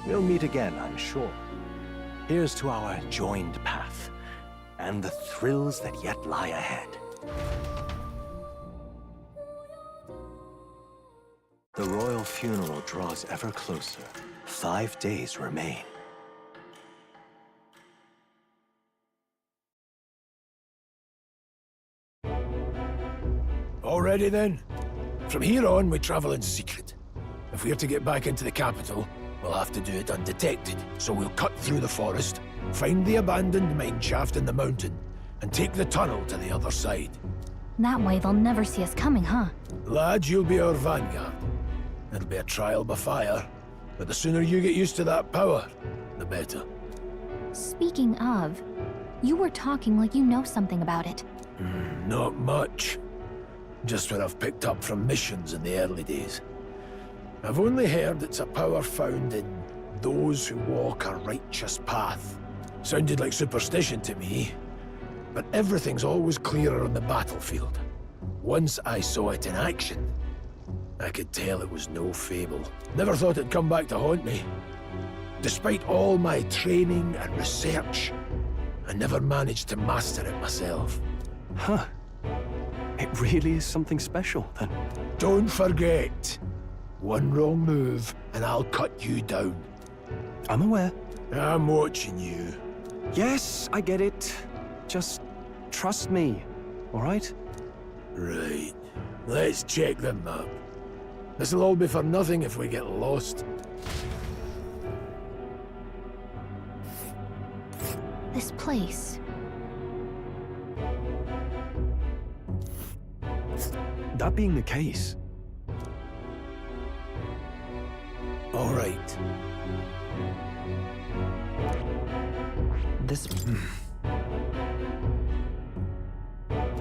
We'll meet again, I'm sure. Here's to our joined path, and the thrills that yet lie ahead. The royal funeral draws ever closer. 5 days remain. All ready then? From here on, we travel in secret. If we're to get back into the capital, we'll have to do it undetected. So we'll cut through the forest, find the abandoned mine shaft in the mountain, and take the tunnel to the other side. That way they'll never see us coming, huh? Lad, you'll be our vanguard. It'll be a trial by fire, but the sooner you get used to that power, the better. Speaking of, you were talking like you know something about it. Not much. Just what I've picked up from missions in the early days. I've only heard it's a power found in those who walk a righteous path. Sounded like superstition to me, but everything's always clearer on the battlefield. Once I saw it in action, I could tell it was no fable. Never thought it'd come back to haunt me. Despite all my training and research, I never managed to master it myself. Huh. It really is something special, then. Don't forget, one wrong move and I'll cut you down. I'm aware. I'm watching you. Yes, I get it. Just trust me, all right? Right. Let's check the map. This'll all be for nothing if we get lost. This place. That being the case. All right. This...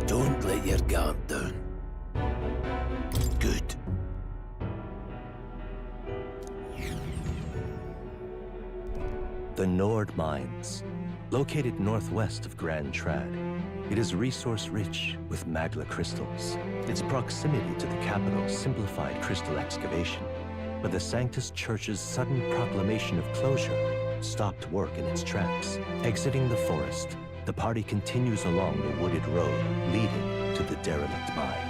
Don't let your guard down. Good. The Nord Mines, located northwest of Grand Trad. It is resource-rich with magla crystals. Its proximity to the capital simplified crystal excavation, but the Sanctus Church's sudden proclamation of closure stopped work in its tracks. Exiting the forest, the party continues along the wooded road leading to the derelict mine.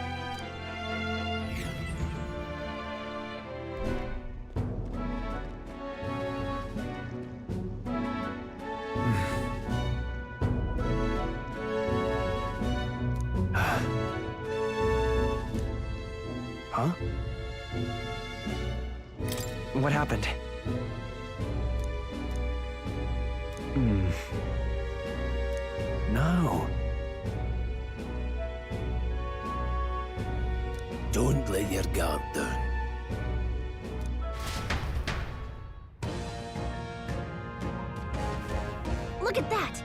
Huh? What happened? No. Don't let your guard down. Look at that!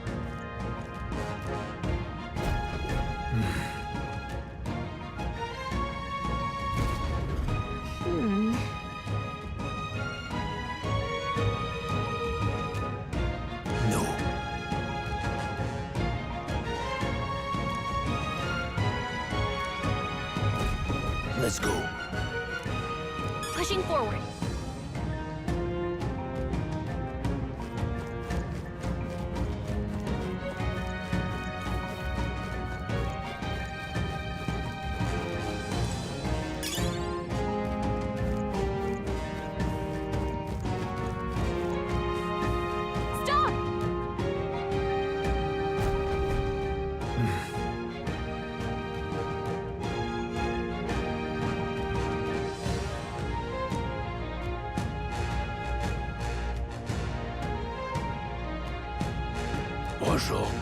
No. Let's go. Pushing forward. Stop! What's wrong?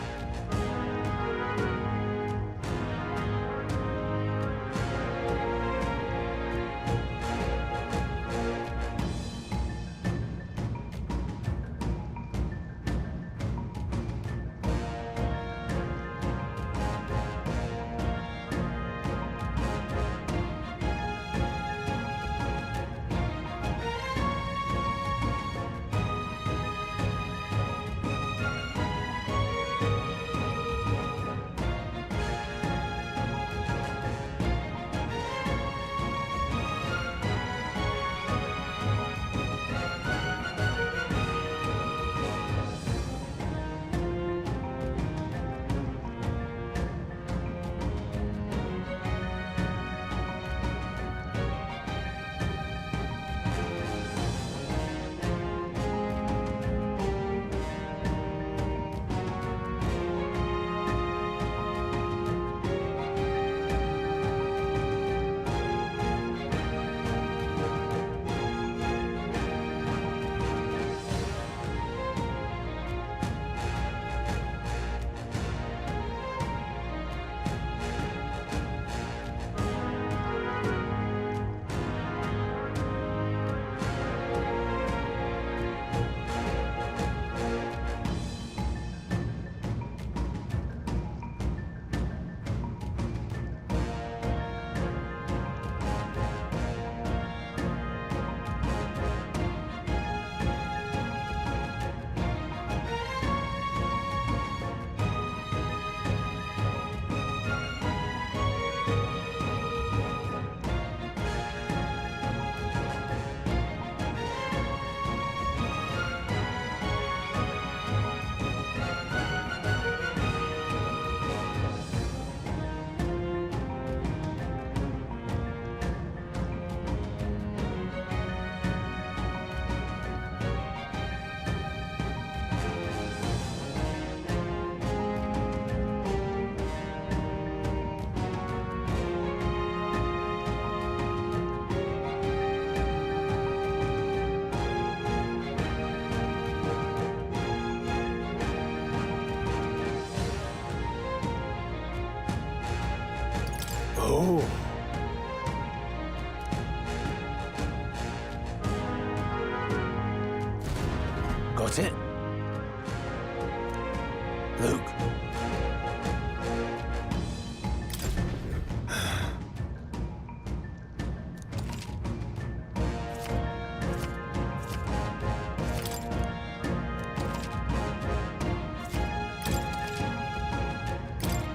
Oh. Got it? Luke.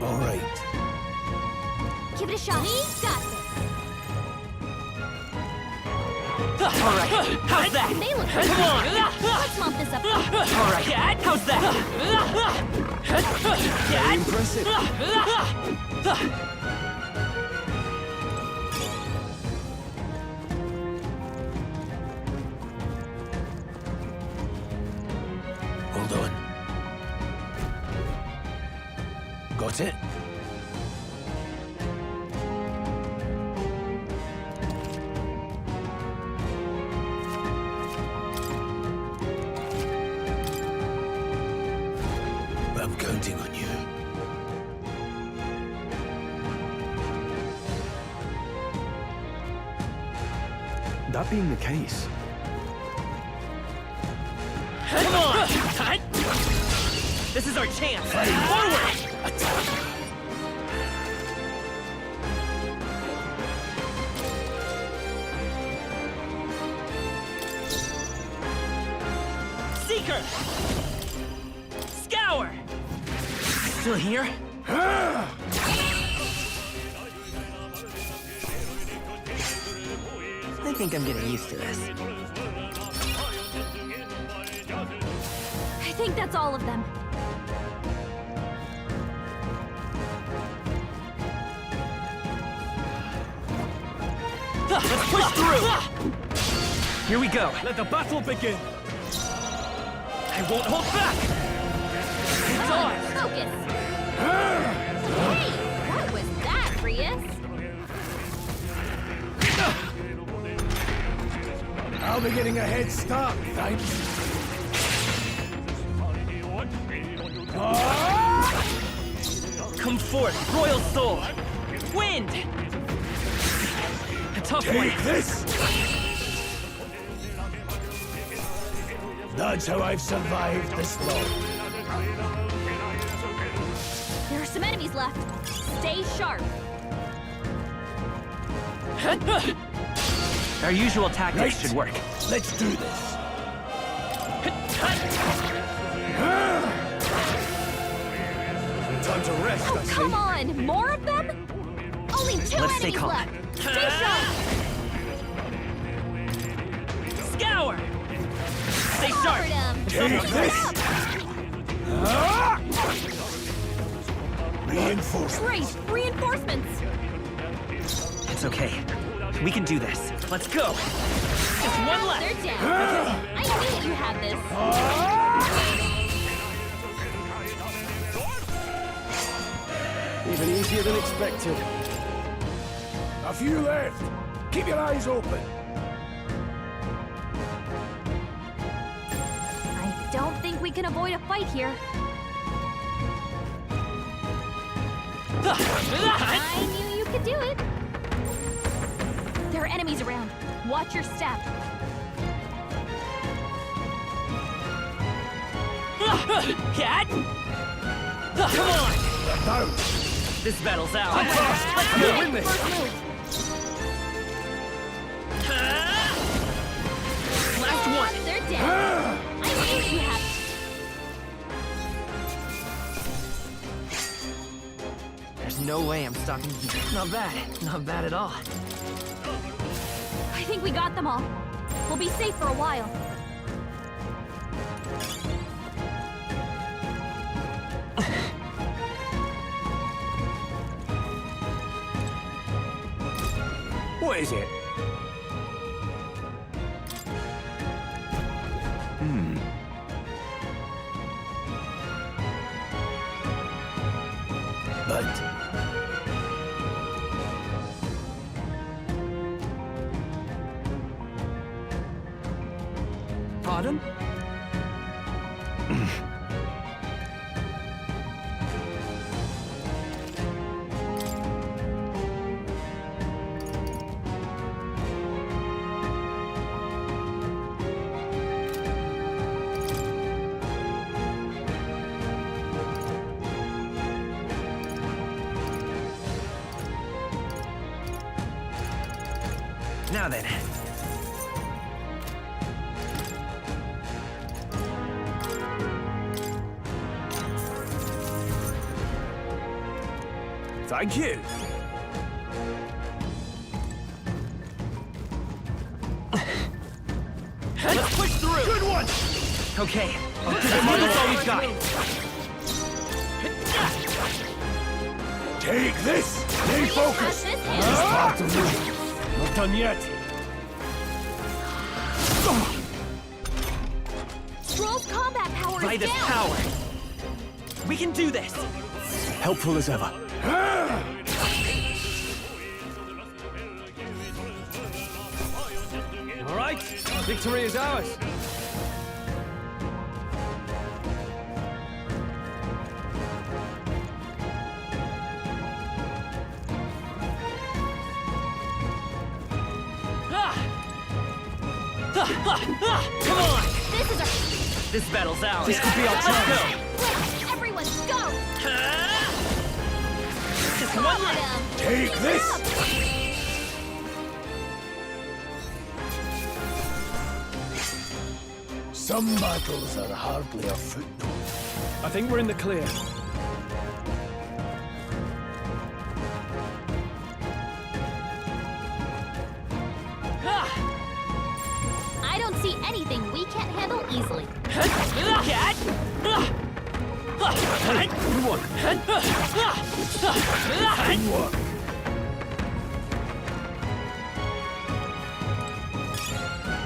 All right. Give it a shot. We got this. All right, how's that? They look Come good. on. Let's mop this up. All right, how's that? Very impressive. Hold on. Got it? I'm counting on you. That being the case, Come on! This is our chance! Forward! Seeker! Scour! Still here? I think I'm getting used to this. I think that's all of them. Let's push through! Here we go. Let the battle begin. I won't hold back! Come on, focus. Hey, what was that, Rias? I'll be getting a head start, thanks. Come forth, Royal Soul! Wind! A tough one. Take this! That's how I've survived this long. There are some enemies left. Stay sharp. Our usual tactics Right. should work. Let's do this. Time to rest, I Oh, see. come on! More of them? Only two Let's stay enemies calm. left. Stay sharp. Scour! Stay sharp! Covered 'em. Take this! Great! Reinforcements! It's okay. We can do this. Let's go! Just one left! They're down. I knew you had this. even easier than expected. A few left. Keep your eyes open. I don't think we can avoid a fight here. I knew you could do it. There are enemies around. Watch your step. Cat! Come on! Down. This battle's out. Let's go. Win this. First move. Last one. They're dead. I knew you had. There's no way I'm stopping here. Not bad. Not bad at all. I think we got them all. We'll be safe for a while. What is it? But Pardon? Now then. Thank you. Let's push through! Good one! Okay, I'll give it that's all we've got. Take this! Stay focused! Not done yet. Stroll's combat power By is this down. power, we can do this! Helpful as ever. All right, victory is ours. Come on! This is our... This battle's ours. This could be our Let's chance. go! Quick, everyone, go! Just one left. Take this! Some battles are hardly a footnote. I think we're in the clear. I don't see anything we can't handle easily. Good one.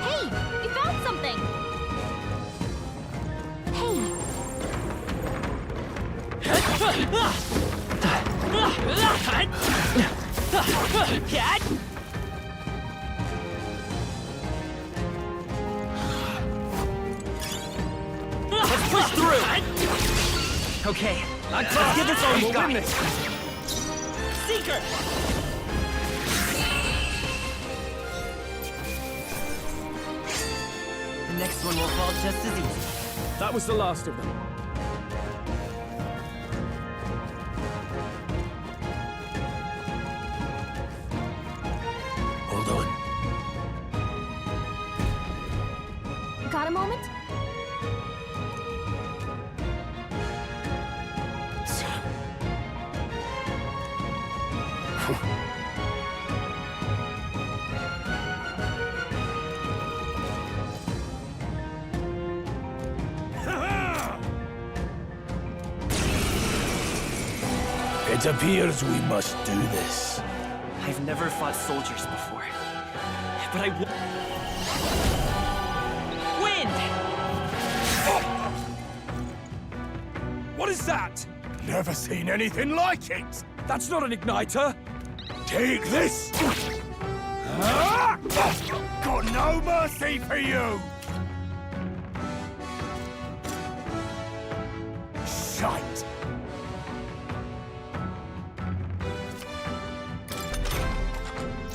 Hey, we found something! Hey, Let's push through! Okay, let's give this all we've got. Seeker! The next one will fall just as easy. That was the last of them. Hold on. got a moment? It appears we must do this. I've never fought soldiers before, but I Wind! What is that? Never seen anything like it! That's not an igniter. Take this! Got no mercy for you! Shite!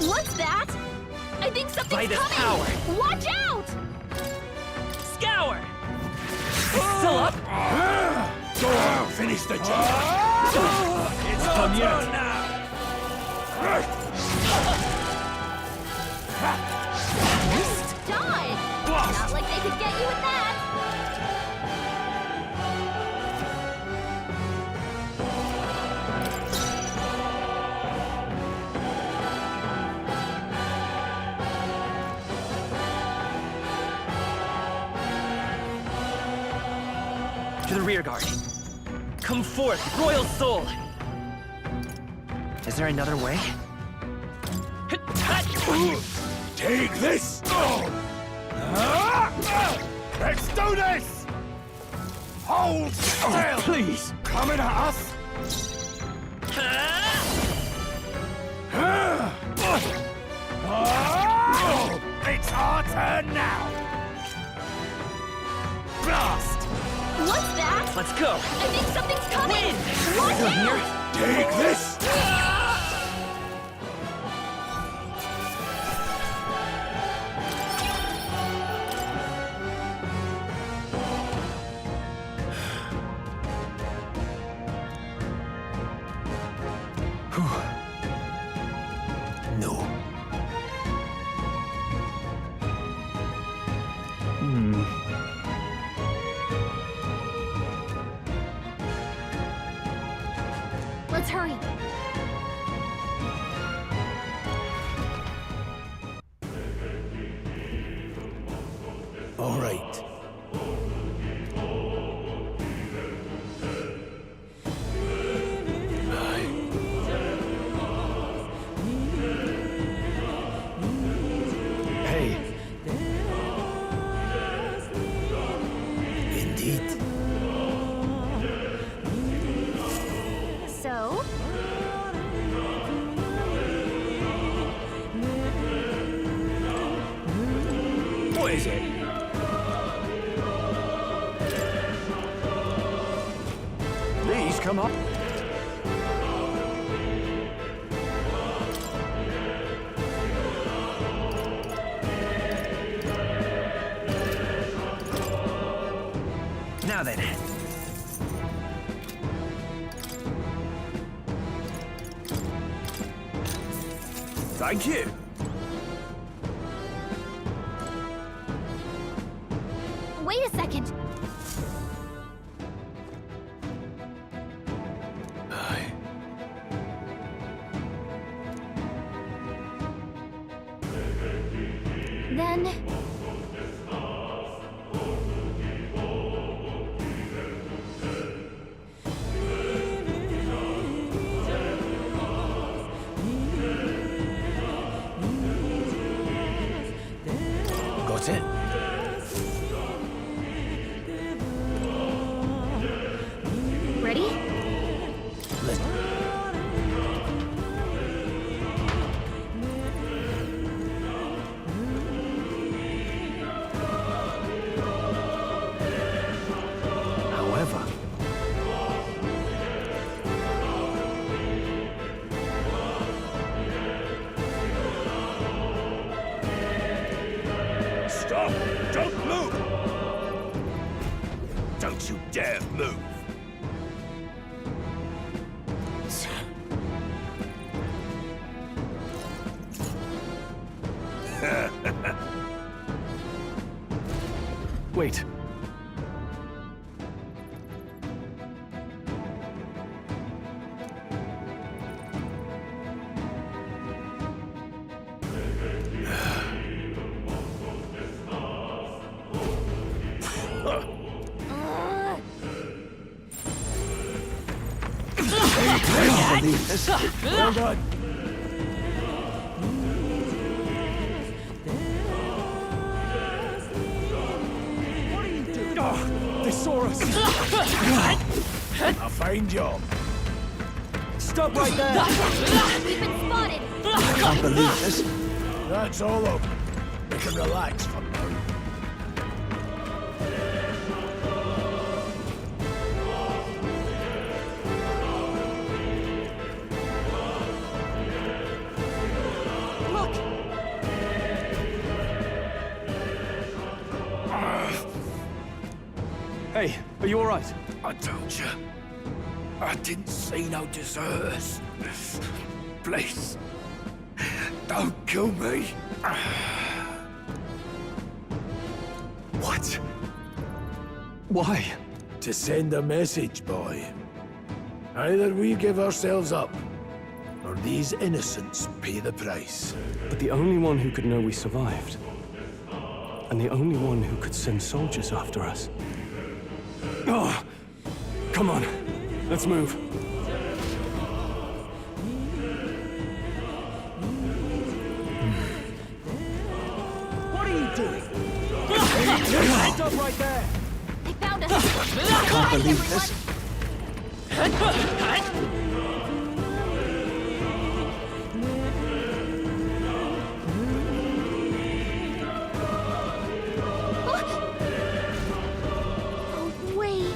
What's that? I think something's By this coming! power. Watch out! Scour! Still up? Go on, finish the job! It's done yet. Die! Not like they could get you with that! To the rear guard. Come forth, Royal Soul! Is there another way? Take this! Let's do this! Hold still! Please. Coming at us! It's our turn now! Blast! What's that? Let's go! I think something's coming! Wind! Watch Over here. out! Take this! No. Let's hurry. All right. Hey. Indeed. So? What is it? Please come up. Now then. Thank you. Wait a second. Then... Got it? Ready? Let's... However, Stop! Don't move! Don't you dare move! Wait. Well done. Oh, they saw us. A fine job. Stop right there. We've been spotted. I can't believe this. That's all over. We can relax for now. Hey, are you all right? I told you. I didn't see no deserters. Please, don't kill me. What? Why? To send a message, boy. Either we give ourselves up, or these innocents pay the price. But the only one who could know we survived, and the only one who could send soldiers after us. Oh, come on, let's move. What are you doing? Stop right there! They found us. I can't believe this. Oh, wait.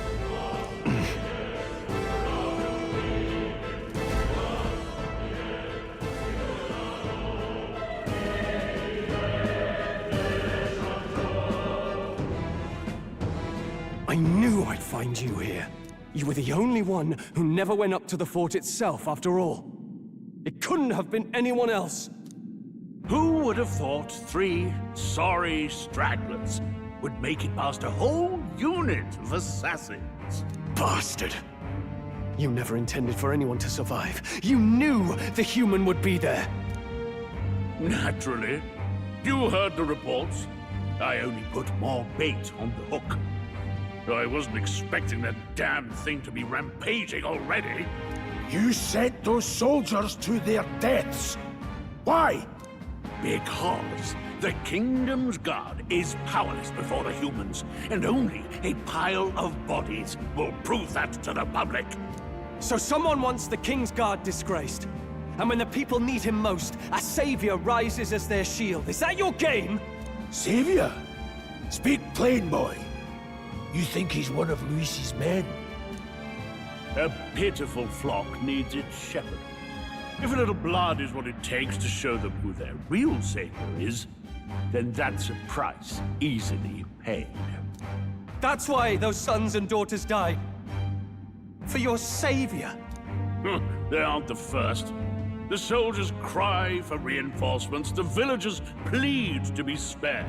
I knew I'd find you here. You were the only one who never went up to the fort itself, after all. It couldn't have been anyone else. Who would have thought 3 sorry stragglers would make it past a whole unit of assassins? Bastard. You never intended for anyone to survive. You knew the human would be there. Naturally. You heard the reports. I only put more bait on the hook. I wasn't expecting that damn thing to be rampaging already. You sent those soldiers to their deaths. Why? Because the kingdom's guard is powerless before the humans, and only a pile of bodies will prove that to the public. So someone wants the King's Guard disgraced. And when the people need him most, a savior rises as their shield. Is that your game? Savior? Speak plain, boy. You think he's one of Luis's men? A pitiful flock needs its shepherd. If a little blood is what it takes to show them who their real savior is, then that's a price easily paid. That's why those sons and daughters died. For your savior. They aren't the first. The soldiers cry for reinforcements, the villagers plead to be spared.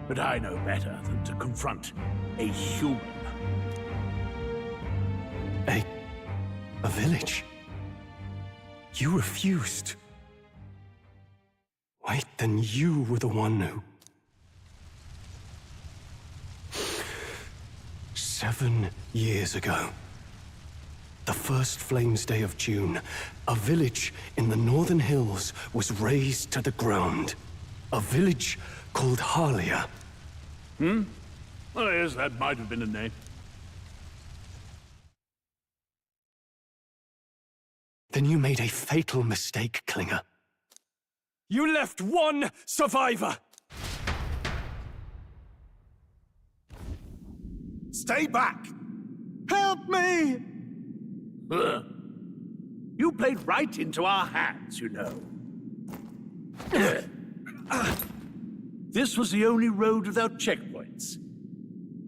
But I know better than to confront a human. A village? You refused. Wait, then you were the one who... 7 years ago. The first Flames Day of June, a village in the northern hills was razed to the ground. A village called Harlia. Well, yes, that might have been a name. Then you made a fatal mistake, Klinger. You left one survivor! Stay back! Help me! You played right into our hands, you know. This was the only road without checkpoints.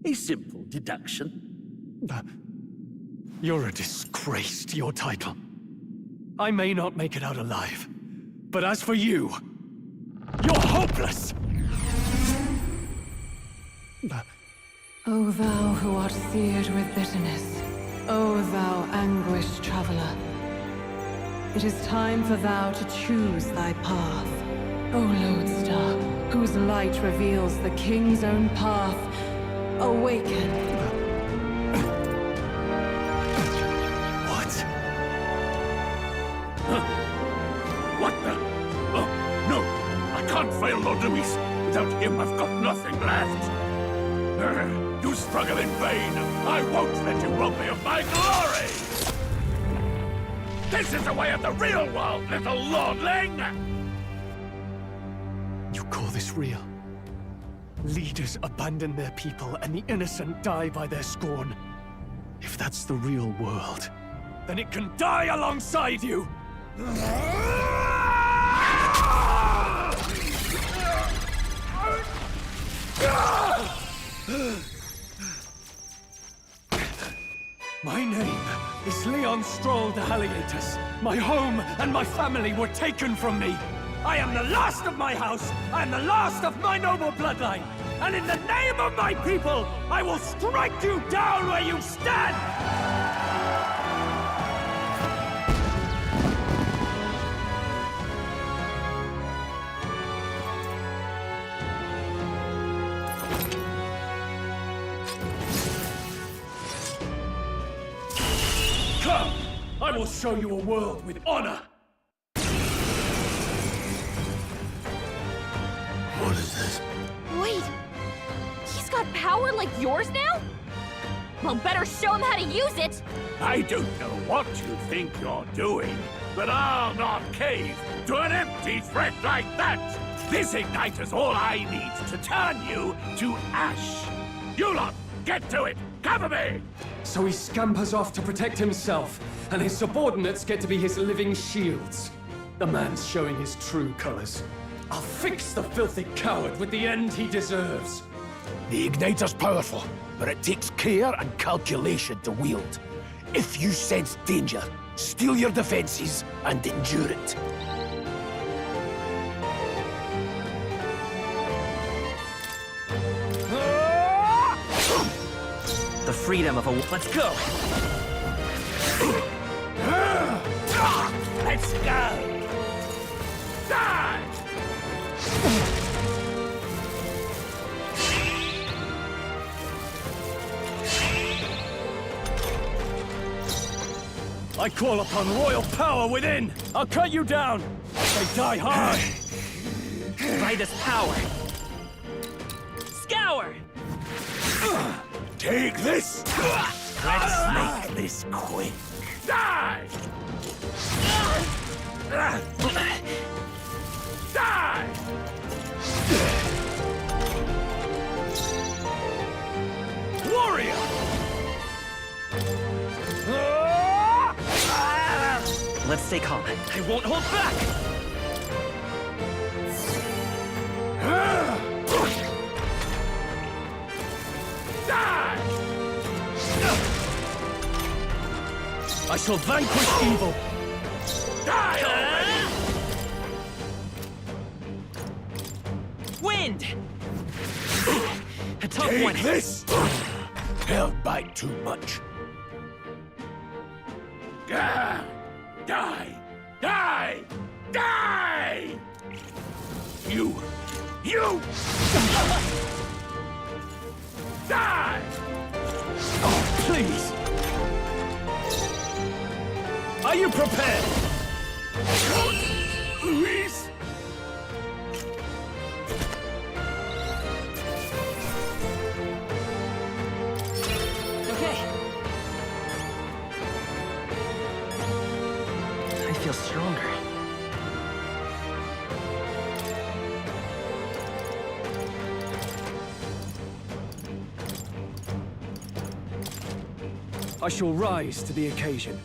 A simple deduction. You're a disgrace to your title. I may not make it out alive, but as for you, you're hopeless! O thou who art seared with bitterness, O thou anguished traveler, it is time for thou to choose thy path. O lodestar, whose light reveals the king's own path, awaken. What? What the? Oh, no! I can't fail Lord Luis. Without him, I've got nothing left. You struggle in vain. I won't let you rob me of my glory! This is the way of the real world, little lordling! You call this real? Leaders abandon their people and the innocent die by their scorn. If that's the real world, then it can die alongside you! My name is Leon Stroll de Halietus. My home and my family were taken from me. I am the last of my house. I am the last of my noble bloodline. And in the name of my people, I will strike you down where you stand! Come! I will show you a world with honor! What is this? Wait, he's got power like yours now? Well, better show him how to use it! I don't know what you think you're doing, but I'll not cave to an empty threat like that! This igniter's all I need to turn you to ash! You lot, get to it! Cover me! So he scampers off to protect himself, and his subordinates get to be his living shields. The man's showing his true colors. I'll fix the filthy coward with the end he deserves. The igniter's powerful, but it takes care and calculation to wield. If you sense danger, steel your defenses and endure it. The freedom of a... Let's go! Let's go! Die! I call upon royal power within! I'll cut you down! They die hard! By this power! Scour! Take this! Let's make this quick. Die! Die! Warrior! Let's stay calm. I won't hold back! Die! I shall vanquish evil! Die already! Wind! A tough Take one! this! Held bite too much. Die! Die! Die! Die! You! Die! Oh, please! Are you prepared? Luis! Okay. I feel stronger. I shall rise to the occasion.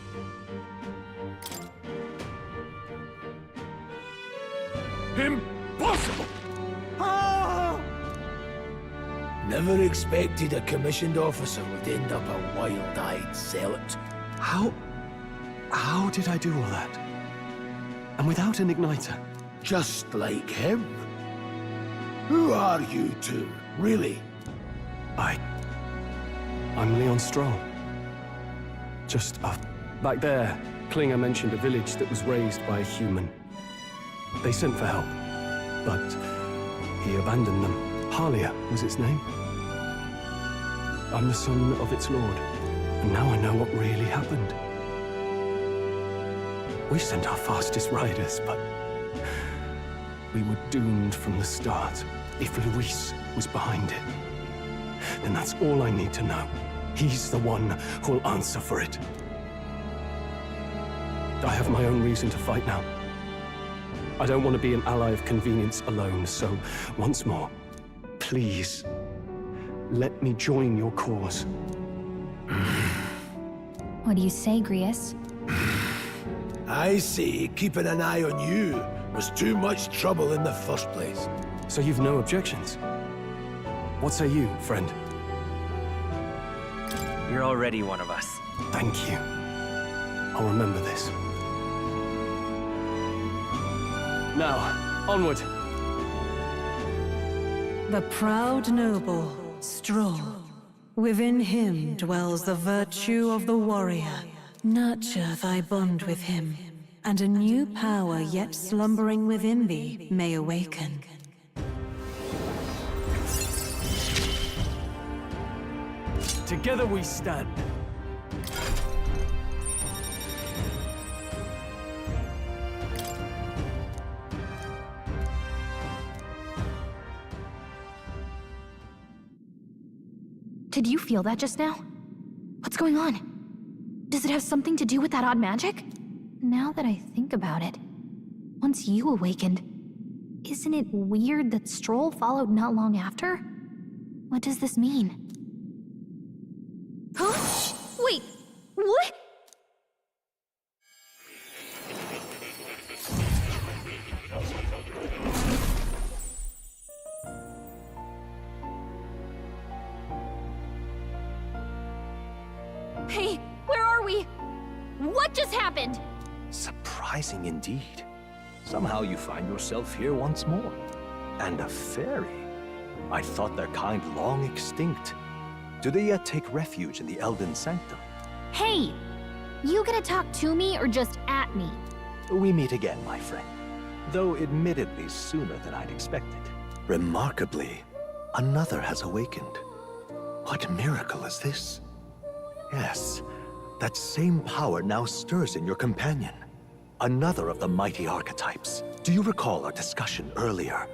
Impossible! Never expected a commissioned officer would end up a wild-eyed zealot. How did I do all that? And without an igniter? Just like him. Who are you two, really? I'm Leon Stroll. Just back there, Klinger mentioned a village that was raised by a human. They sent for help, but he abandoned them. Halia was its name. I'm the son of its lord, and now I know what really happened. We sent our fastest riders, but we were doomed from the start. If Luis was behind it, then that's all I need to know. He's the one who'll answer for it. I have my own reason to fight now. I don't want to be an ally of convenience alone, so once more, please, let me join your cause. What do you say, Grius? I say keeping an eye on you was too much trouble in the first place. So you've no objections? What say you, friend? You're already one of us. Thank you. I'll remember this. Now, onward. The proud noble, Stroll. Within him dwells the virtue of the warrior. Nurture thy bond with him, and a new power yet slumbering within thee may awaken. Together we stand. Did you feel that just now? What's going on? Does it have something to do with that odd magic? Now that I think about it, once you awakened, isn't it weird that Stroll followed not long after? What does this mean? Huh? Wait, what? Hey, where are we? What just happened? Surprising indeed. Somehow you find yourself here once more. And a fairy. I thought their kind long extinct. Do they yet take refuge in the Elden Sanctum? Hey! You gonna talk to me or just at me? We meet again, my friend. Though admittedly sooner than I'd expected. Remarkably, another has awakened. What miracle is this? Yes, that same power now stirs in your companion. Another of the mighty archetypes. Do you recall our discussion earlier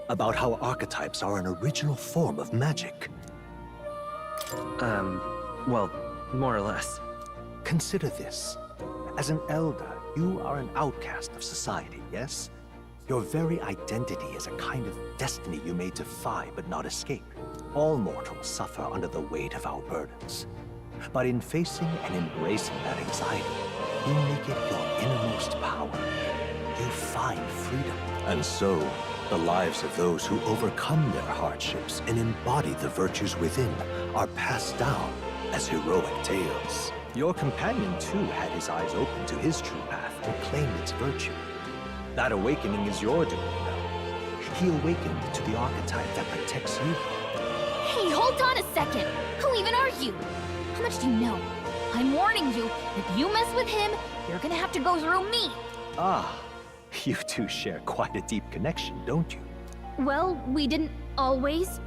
about how archetypes are an original form of magic? Well, more or less. Consider this. As an elder, you are an outcast of society, yes? Your very identity is a kind of destiny you may defy but not escape. All mortals suffer under the weight of our burdens. But in facing and embracing that anxiety, you make it your innermost power. You find freedom. And so, the lives of those who overcome their hardships and embody the virtues within are passed down as heroic tales. Your companion, too, had his eyes open to his true path and claimed its virtue. That awakening is your doing now. He awakened to the archetype that protects you. Hey, hold on a second! Who even are you? How much do you know? I'm warning you, if you mess with him, you're gonna have to go through me! Ah, you two share quite a deep connection, don't you? Well, we didn't always.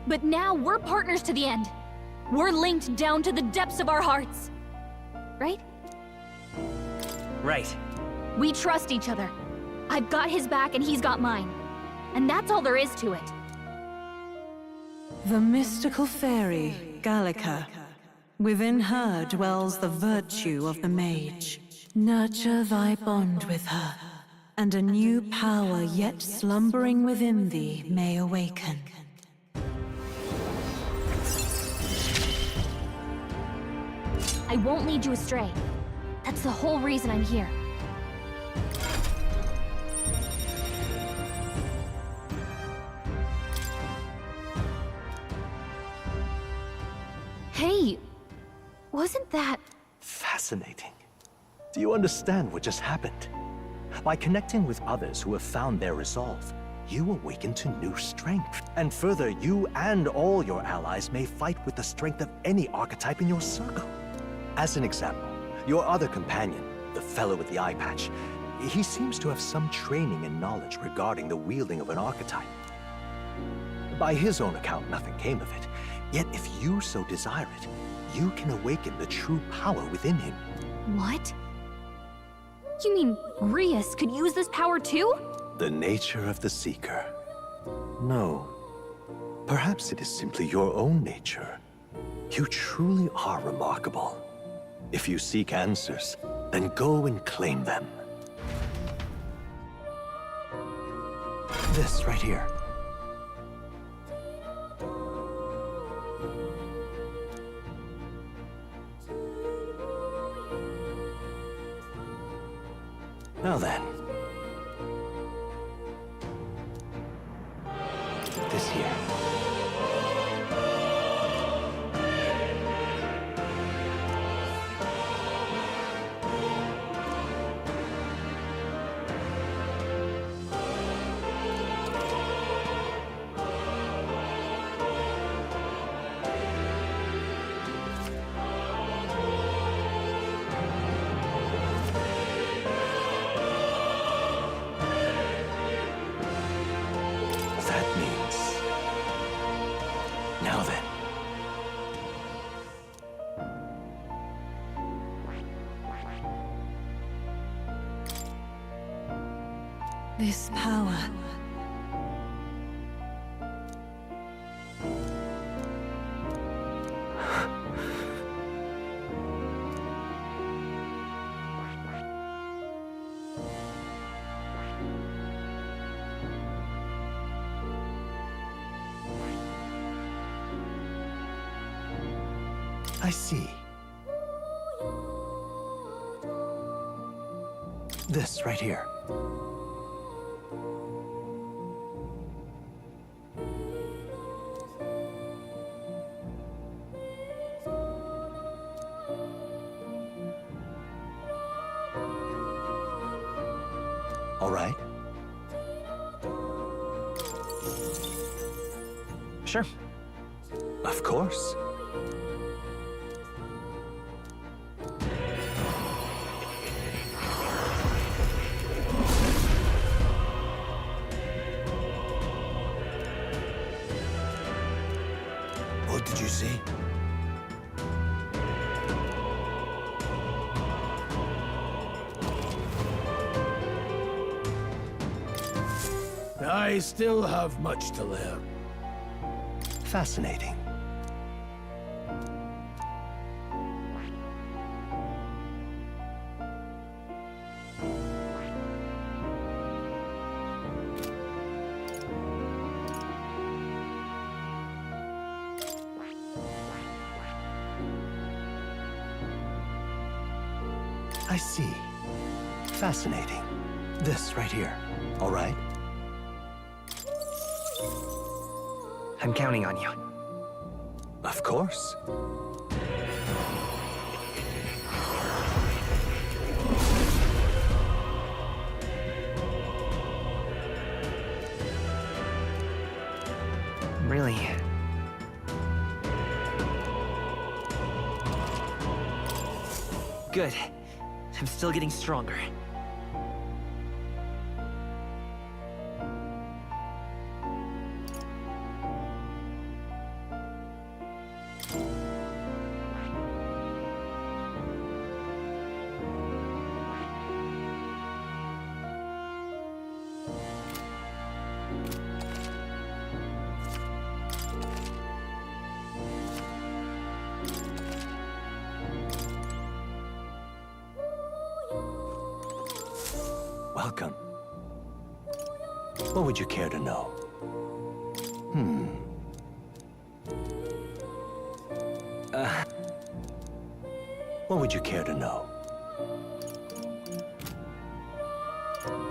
But now we're partners to the end. We're linked down to the depths of our hearts. Right? Right. We trust each other. I've got his back and he's got mine. And that's all there is to it. The mystical fairy, Gallica. Within her dwells the virtue of the mage. Nurture thy bond with her, and a new power yet slumbering within thee may awaken. I won't lead you astray. That's the whole reason I'm here. Hey, wasn't that... Fascinating. Do you understand what just happened? By connecting with others who have found their resolve, you awaken to new strength. And further, you and all your allies may fight with the strength of any archetype in your circle. As an example, your other companion, the fellow with the eye patch, he seems to have some training and knowledge regarding the wielding of an archetype. By his own account, nothing came of it. Yet if you so desire it, you can awaken the true power within him. What? You mean Rias could use this power too? The nature of the Seeker. No. Perhaps it is simply your own nature. You truly are remarkable. If you seek answers, then go and claim them. This right here. Now then. This here. Now then. This power... I see. This right here. All right. Sure. Of course. see? I still have much to learn. Fascinating. I see. Fascinating. This right here. All right? I'm counting on you. Of course. Really? Good. I'm still getting stronger. Welcome. What would you care to know? What would you care to know?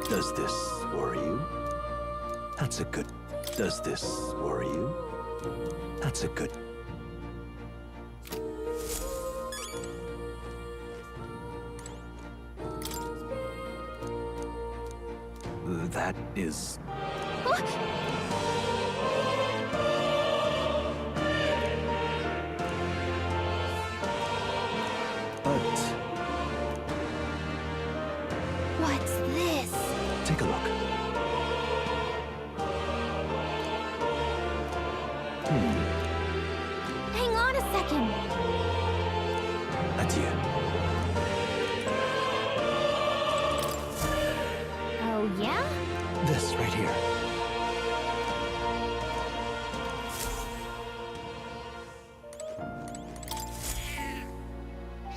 Does this worry you? That's a good... Does this worry you? That's a good... That is... But... What's this? Take a look. Hang on a second. Adieu. Oh, yeah? This right here.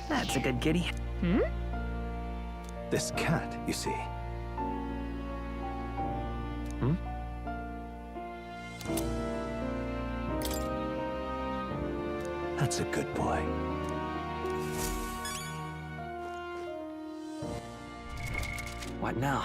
That's a good kitty. This cat, you see. That's a good boy. What now?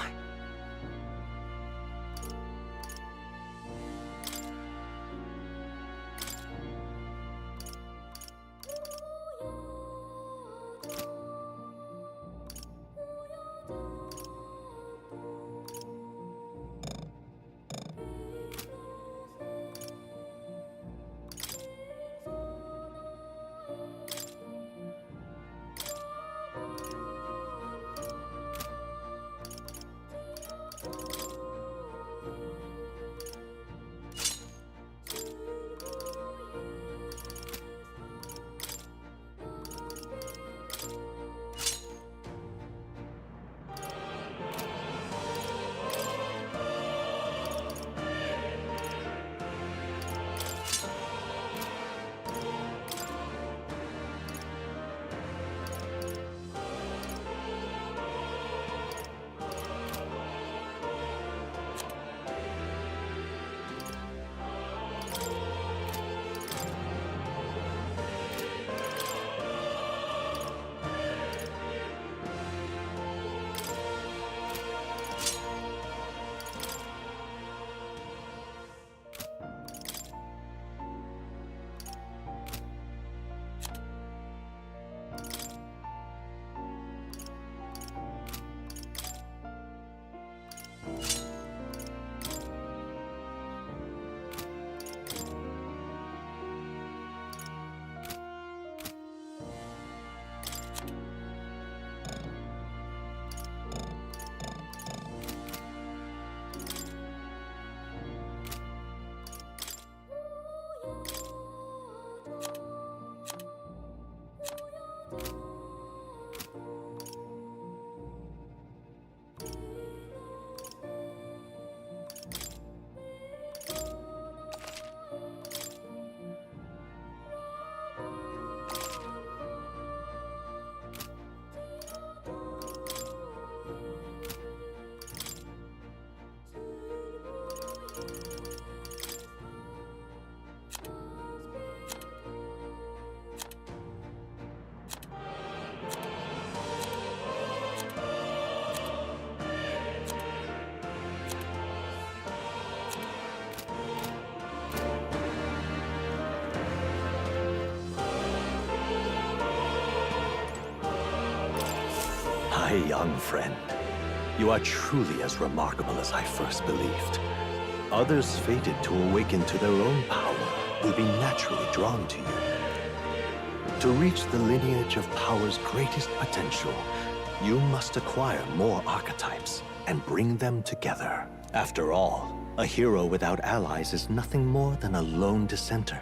My young friend, you are truly as remarkable as I first believed. Others fated to awaken to their own power will be naturally drawn to you. To reach the lineage of power's greatest potential, you must acquire more archetypes and bring them together. After all, a hero without allies is nothing more than a lone dissenter.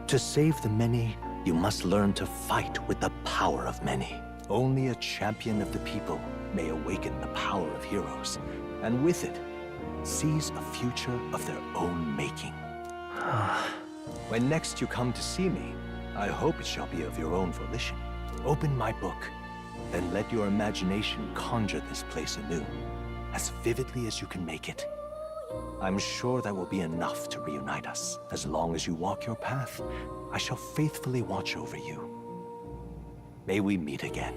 To save the many, you must learn to fight with the power of many. Only a champion of the people may awaken the power of heroes, and with it, seize a future of their own making. When next you come to see me, I hope it shall be of your own volition. Open my book, then let your imagination conjure this place anew, as vividly as you can make it. I'm sure that will be enough to reunite us. As long as you walk your path, I shall faithfully watch over you. May we meet again.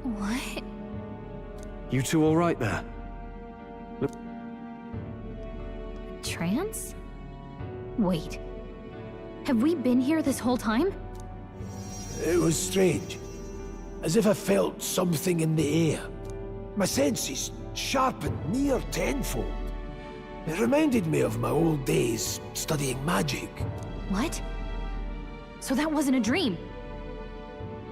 What? You two all right there? Look. Trance? Wait. Have we been here this whole time? It was strange. As if I felt something in the air. My senses sharpened near tenfold. It reminded me of my old days studying magic. What? So that wasn't a dream.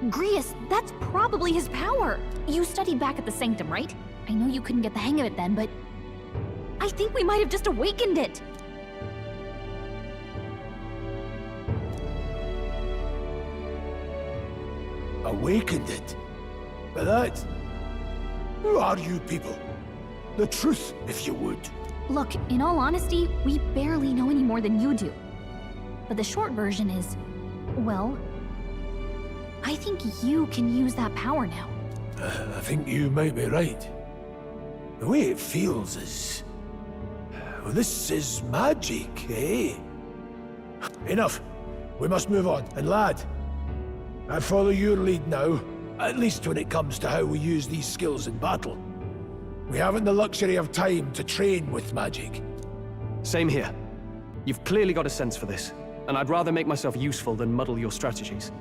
Grius, that's probably his power. You studied back at the Sanctum, right? I know you couldn't get the hang of it then, but I think we might have just awakened it. Awakened it? But that... Who are you people? The truth, if you would. Look, in all honesty, we barely know any more than you do. But the short version is, well, I think you can use that power now. I think you might be right. The way it feels is... Well, this is magic, eh? Enough. We must move on. And lad, I follow your lead now, at least when it comes to how we use these skills in battle. We haven't the luxury of time to train with magic. Same here. You've clearly got a sense for this, and I'd rather make myself useful than muddle your strategies.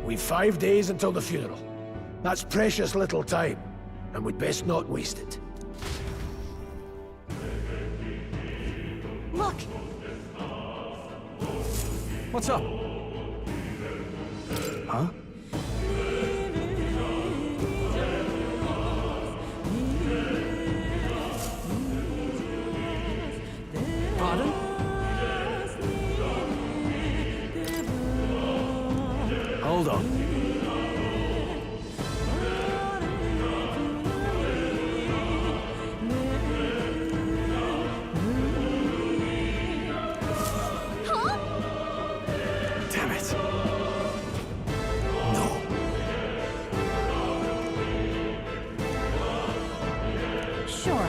We've 5 days until the funeral. That's precious little time, and we'd best not waste it. Look! What's up? Huh? Pardon? Hold on. Damn it. Sure.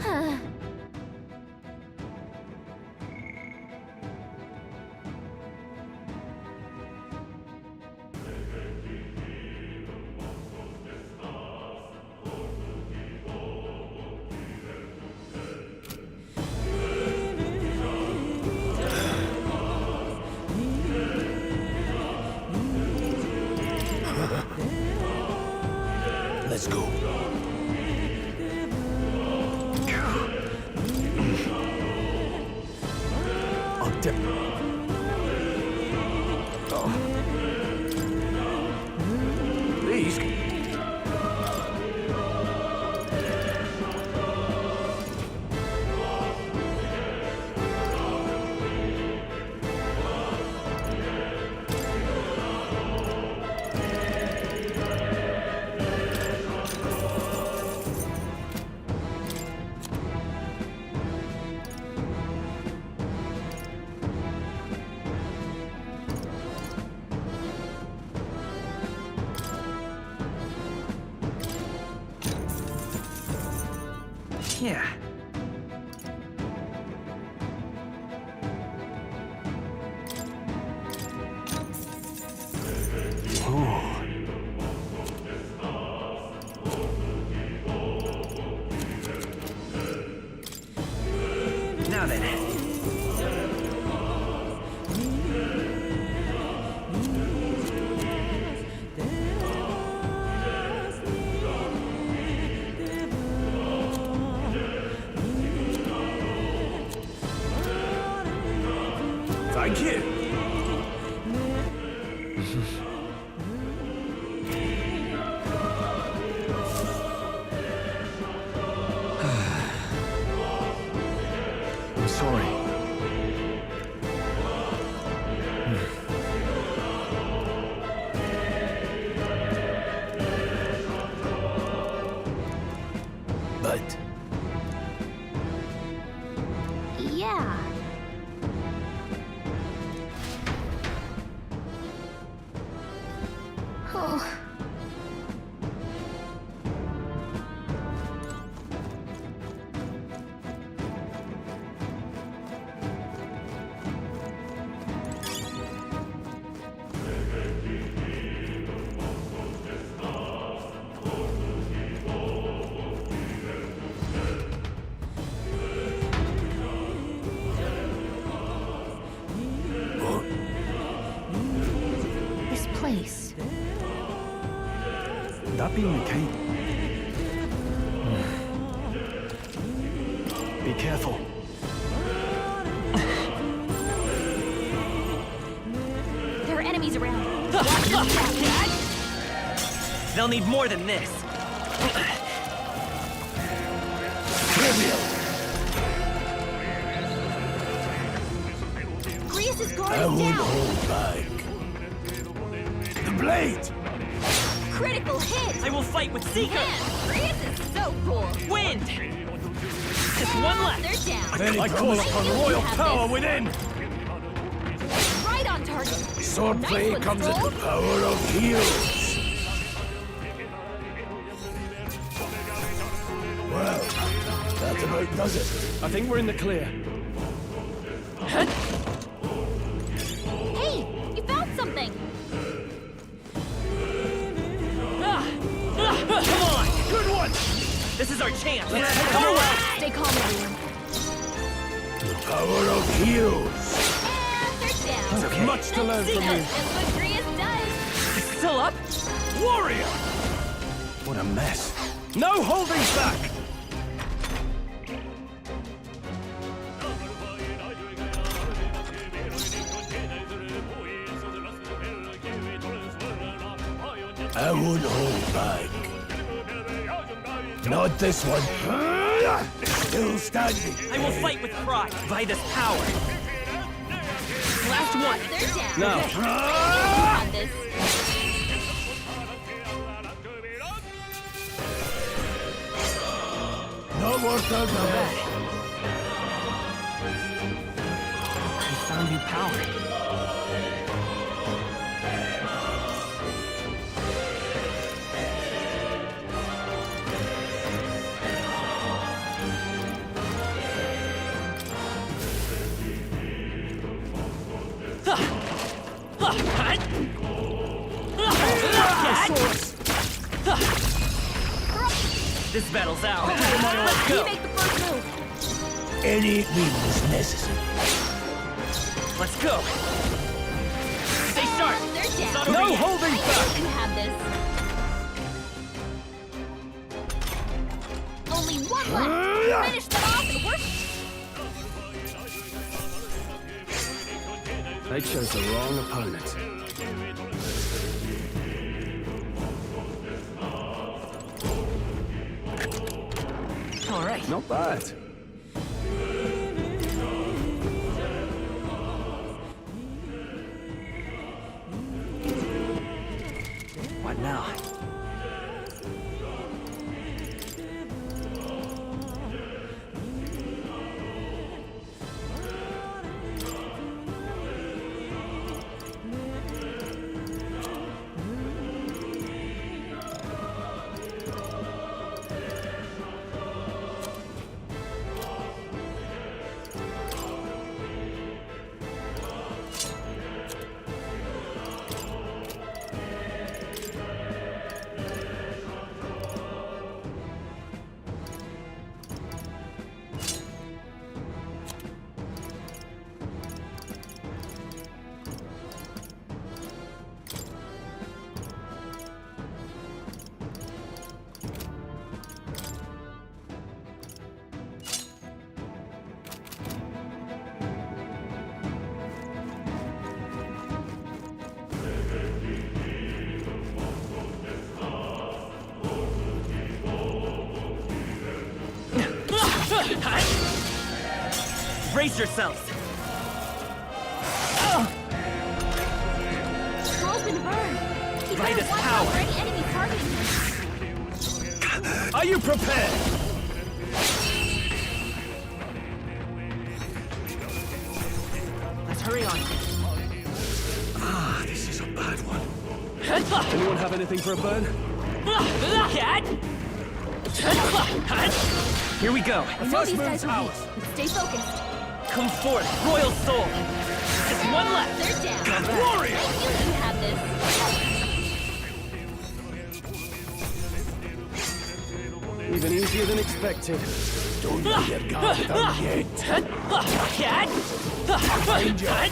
Huh. Let's go. These... Yeah. Now then. Thank you. I'm sorry. But Yeah. Oh. This place. That being the case. Be careful. There are enemies around. They'll need more than this. Grius' guard I is won't down. hold back. The blade! Critical hit. I will fight with Seeker. Man, Grius is so cool. Wind. Just one left. They're down. Then I call upon royal power within! Right on target. Swordplay Nice one, comes at Stroll. the power of heals. Well, that about does it. I think we're in the clear. Hey, you found something. Come on! Good one! This is our chance. Come around! Stay calm, everyone. The power of heals. And they're down. Okay. Much to learn from you. That's what Grius does. Still up? Warrior! What a mess. No holding back! I won't hold back. Not this one. Still standing. I will fight with pride by this power. Last one. They're down. Now. Okay. You got this. No more time now. I found new power. This battle's out. Let's go. You make the first move. Any means necessary. Let's go. Stay sharp. They're It's down. not over No yet. holding I back! think you have this. Only one left. Finish them off and we're... They chose the wrong opponent. All right. Not bad. What now? Brace yourselves! Scroll's been burned. He Right better as watch power. out for any enemy targeting him. Are you prepared? Let's hurry on. Ah, this is a bad one. Anyone have anything for a burn? Here we go. I know these guys are weak, but stay focused. Come forth, Royal Soul. Just one left. They're down. Warrior. I knew you had this. Even easier than expected. Don't let your guard down yet. Danger.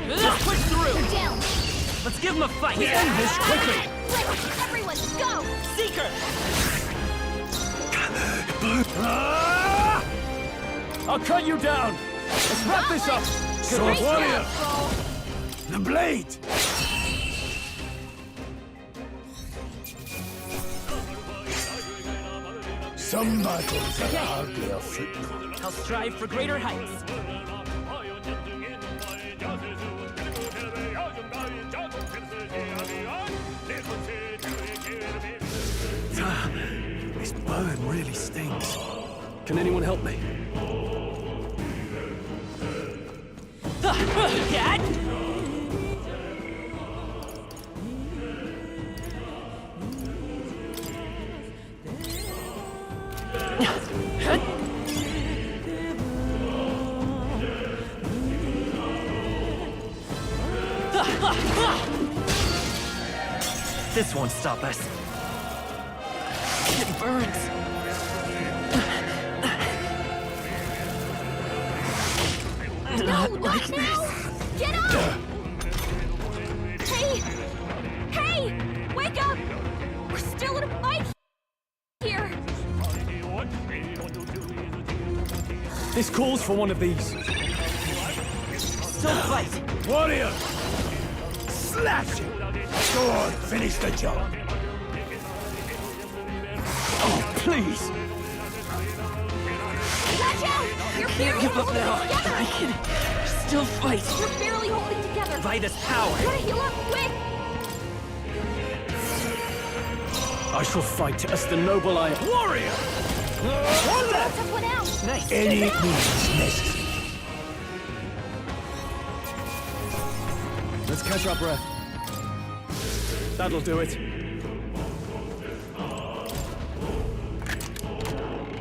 Let's push through. They're down. Let's give him a fight. End this quickly. Quick, everyone, go! Seeker. I'll cut you down. Let's wrap this up. Sword warrior. The blade. Some battles are hardly a football. I'll strive for greater heights. This burn really stings. Can anyone help me? This won't stop us. It burns. No, not now! Get up! Hey! Hey! Wake up! We're still in a fight here! This calls for one of these. Still fight! Warrior! Slash it! Go on, finish the job. Oh, please! Watch out! You're Can't barely give up holding now. it together! I can still fight. You're barely holding together! Vitus power. You gotta heal up, quick! I shall fight as the noble I am. Warrior! Took one out! Nice. Any means necessary. Let's catch our breath. That'll do it.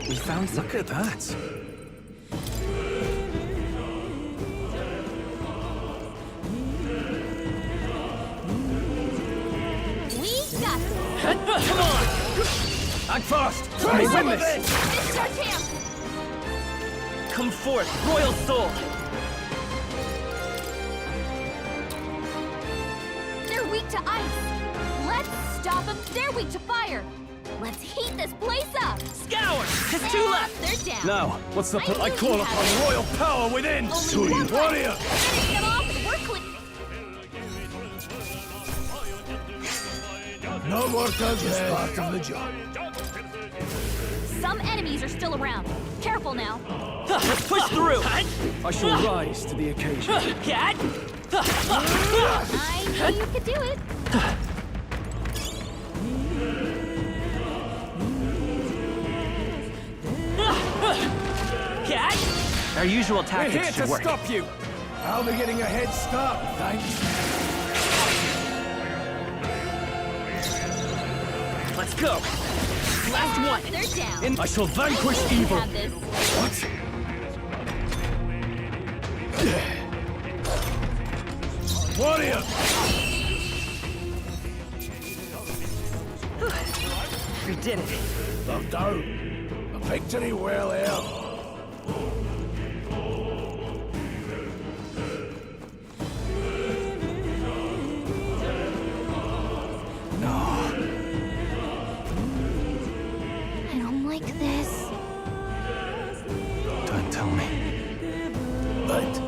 We found some. Look at that. We got this! Come on! Act fast! Try Let some me of win this! This is our chance! Come forth, Royal Soul! They're weak to ice! Let's stop them! They're weak to fire! Let's heat this place up! Scour! Just two left! They're down! Now, what's the I I knew call you upon had it. royal power within! Only Sweet one warrior! left. Finish them off and we're clear! No more thugs is part of the job. Some enemies are still around. Careful now. Let's push through! I shall rise to the occasion. Cat! I knew you could do it. Cat! Our usual We're tactics here should to work. stop you! I'll be getting a head start, thanks. Let's go! Last one! They're down. I shall vanquish You evil! have this. What? Warrior! We did it! No doubt. A victory well earned. I don't like this. Don't tell me. But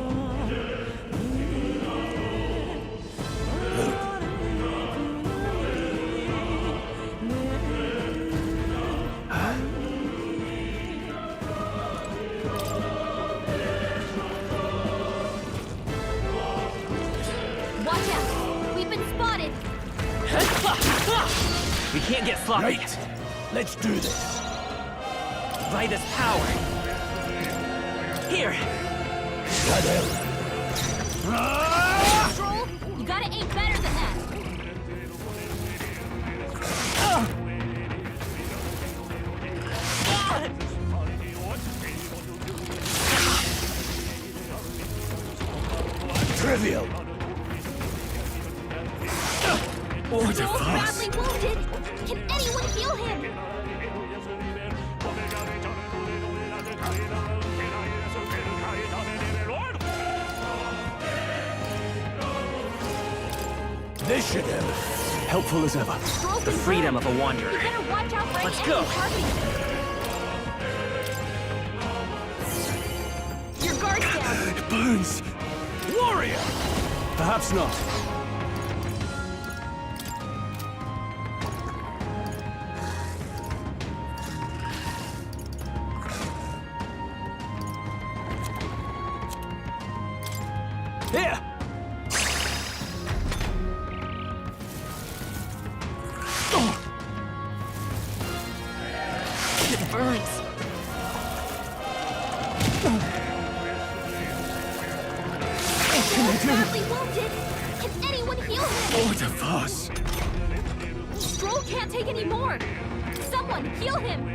We can't get sloppy. Right. Let's do this. By this power. Here. Troll, you gotta aim better than that. Trivial. Troll's badly wounded. Can anyone heal him? This should help. Helpful as ever. The freedom of a wanderer. You better watch out for Let's any go. enemy targeting him. Your guard's down. It burns. Warrior! Perhaps not. Here! It burns. Troll's badly wounded. Can anyone heal him? What a farce. Stroll can't take any more. Someone heal him.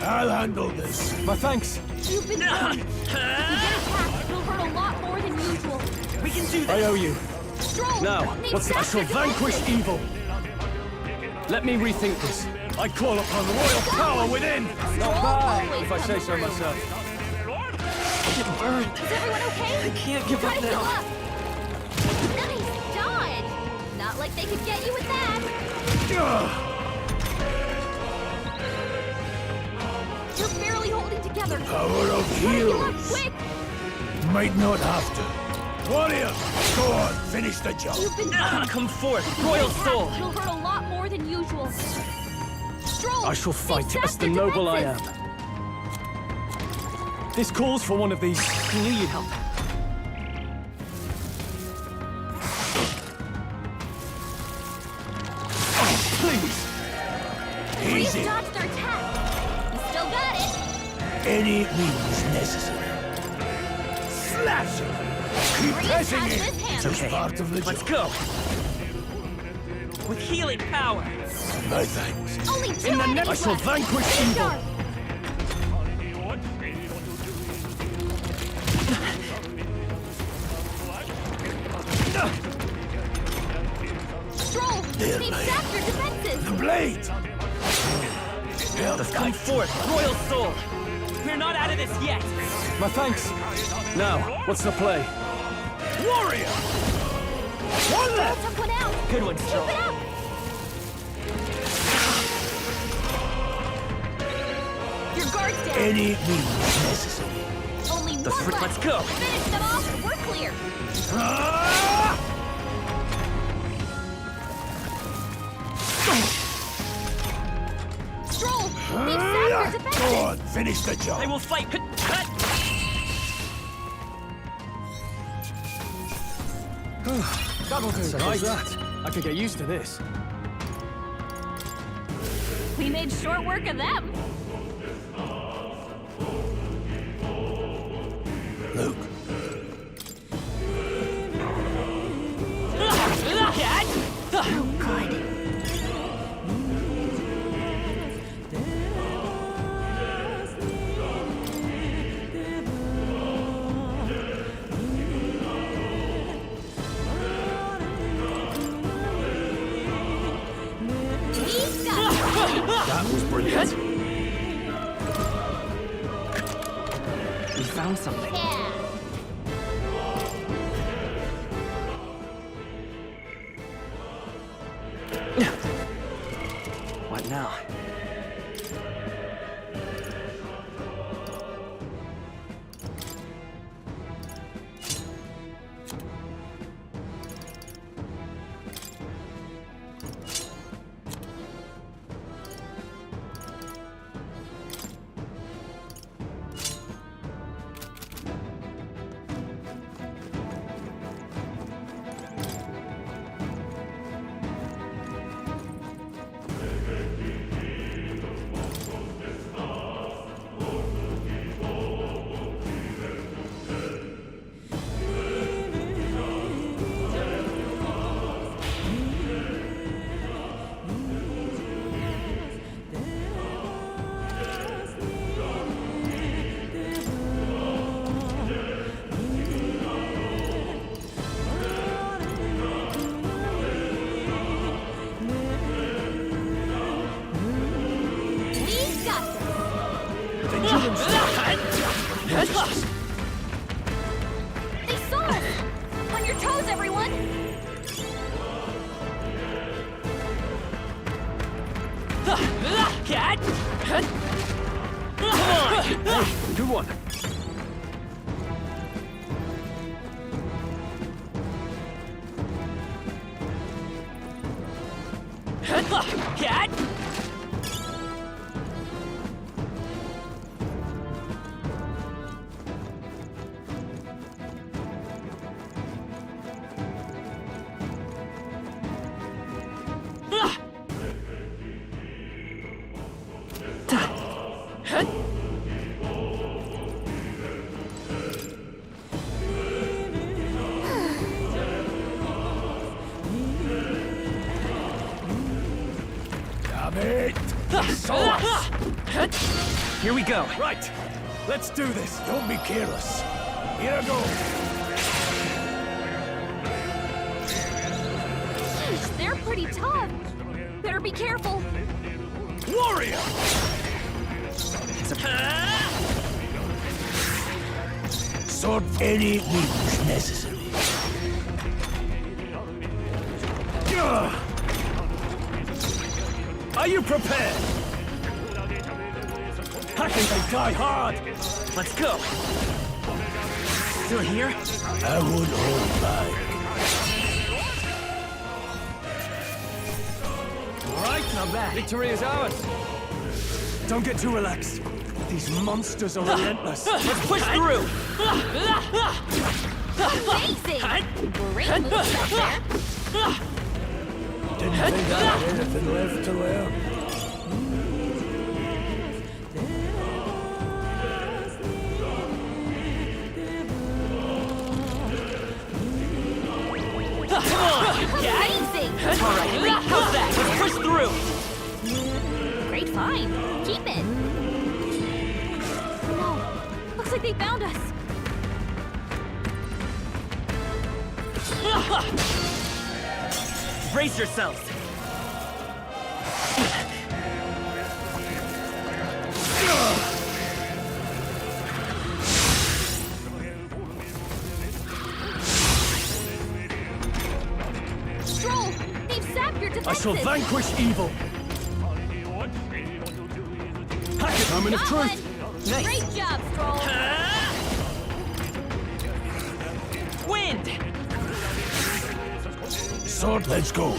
I'll handle this. My thanks. You've been burned. If you get attacked, you'll hurt a lot more than usual. We can do this. I owe you. Stroll, Now, make what's I shall faster vanquish defenses. evil. Let me rethink this. I call upon royal power within. Not bad, if I say so myself. Get burned. Is everyone okay? I can't give Try up to heal now. up. Nice dodge. Not like they could get you with that. You're barely holding together. Power of Try to heal up heals. quick. Might not have to. Warrior, go on, finish the job. You've been burned. Come forth, If you royal get soul. attacked, you'll hurt a lot more than usual. Stroll, I shall fight make as the faster noble I defenses. am. This calls for one of these. I knew you'd help. Please. Breeze Easy. dodged their attack. You still got it. Any means necessary. Slash him. Keep Breeze pressing has it. his hand. It's part of the Let's job. go. With healing power. My thanks. Only two In the enemies net, I shall left. vanquish Stay evil. sharp. Stroll, There, need mate. faster defenses. The blade. Come forth, royal soul. We're not out of this yet. My thanks. Now, what's the play? Warrior. One left. Took one out. Good one, Keep Stroll. it up. Your guard's down. Any means necessary. Only one left. Let's go. Finish them off and we're clear. Ah! Stroll, need faster Go defenses. on, finish the job. I will fight. That'll do, right? That. I could get used to this. We made short work of them. Luke, Oh, good. We've got That was brilliant. We found something. yeah. What now? They saw us! On your toes, everyone! Good one. Here we go. Right. Let's do this. Don't be careless. Here I go. Sheesh, they're pretty tough. Better be careful. Warrior! Sword any means necessary. Are you prepared? I think they die hard. Let's go. Still here? I would hold back. All right, not bad. Victory is ours. Don't get too relaxed. These monsters are relentless. Let's push through. Amazing! Great move back there. Didn't think I had anything left to learn. Amazing! All right, Elite, how's that? Let's push through. Great find. Keep it. No, looks like they found us. Brace yourselves. Stroll, they've sapped your defenses. I shall vanquish evil. Hack it, moment of Got truth. one. Nice. Great job, Stroll. Wind. Sword, let's go.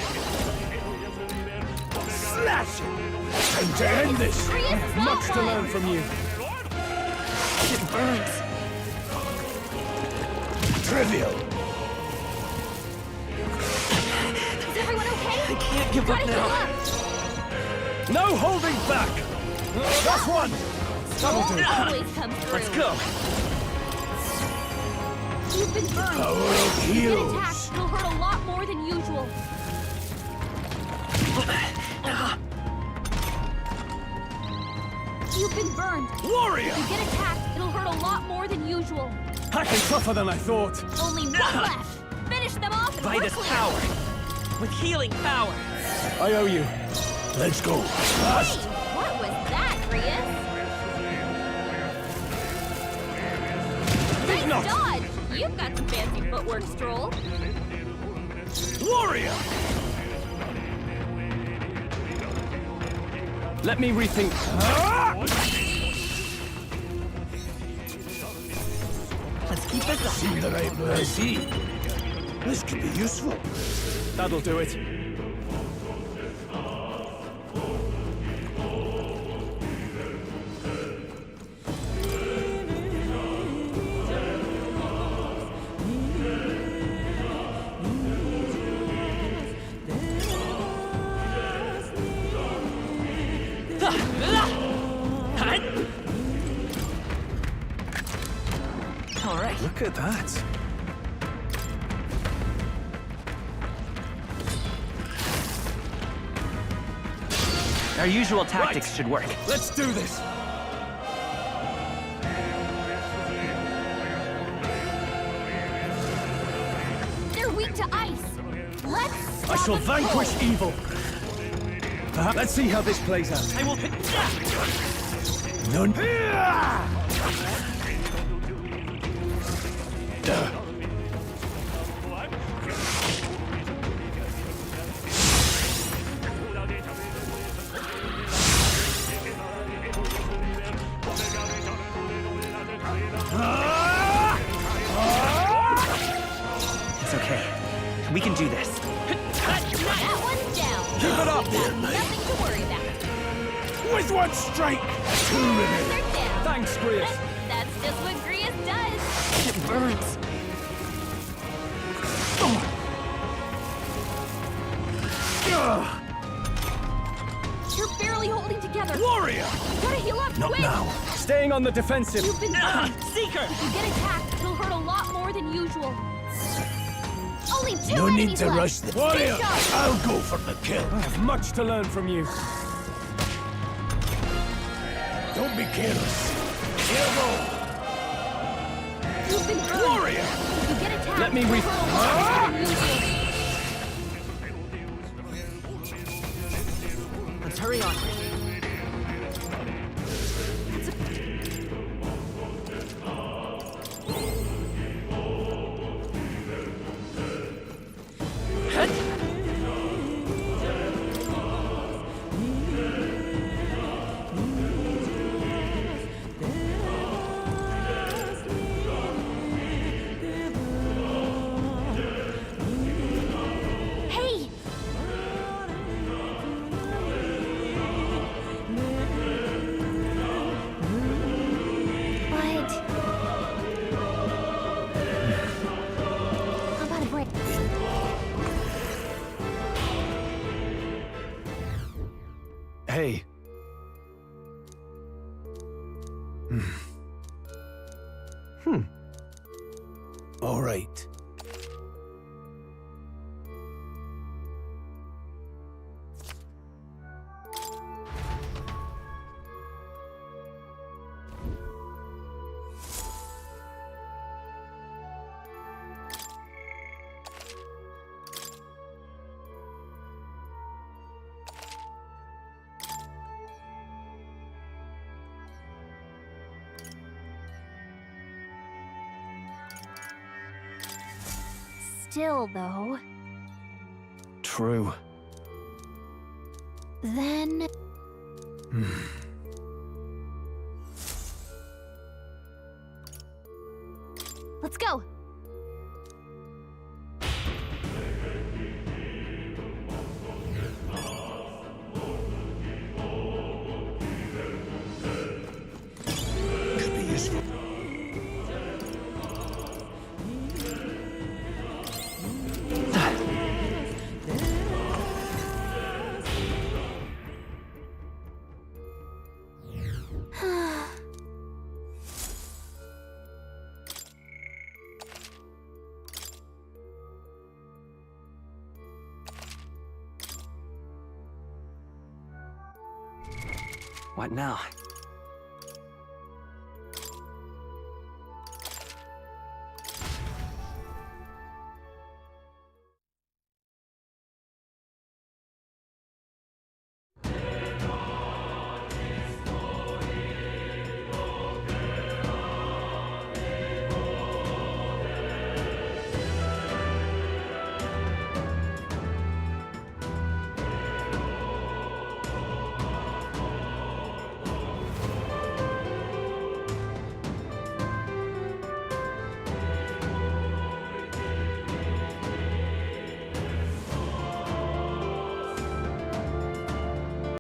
Slash it! Time to end this! I have much to learn from you. It burns. Trivial. Is everyone okay? I can't give up Gotta now. heal up. No holding back! That's one! That'll do. Always comes through. Let's go. You've been burned. Power of If you get heals. attacked, it'll hurt a lot more than usual. You've been burned. Warrior! If you get attacked, it'll hurt a lot more than usual. Hacking tougher than I thought. Only one left. Finish them off and we're Vitus clear. power. With healing power. I owe you. Let's go. Fast. Hey, what was that, Grius? Nice not. dodge. You've got some fancy footwork, Stroll. Warrior! Let me rethink. Let's keep this up. See the right place. See. This could be useful. That'll do it. All right. Look at that. Our usual tactics should work. Let's do this. They're weak to ice. Let's I shall stop them vanquish evil. Let's see how this plays out. I will pick. None. It's okay. We can do this. That one's down. Keep it up there, mate. Nothing to worry about. With one strike, two remaining. They're down. Thanks, Grius. That's just what Grius does. It burns. You're barely holding together. Warrior! Gotta heal up Not quick. now. Staying on the defensive. You've been Seeker. If you get attacked, it'll hurt a lot more than usual. Only two No need enemies to left. rush the Stay warrior. sharp. I'll go for the kill. I have much to learn from you. Don't be careless. Here go. You've been burned. Warrior! If you get attacked, Let me it'll hurt a lot more than usual. Let's hurry on. Hey! What? How about a break? Hey. All right. Still, though, True. then... Let's go! Could be useful. What now?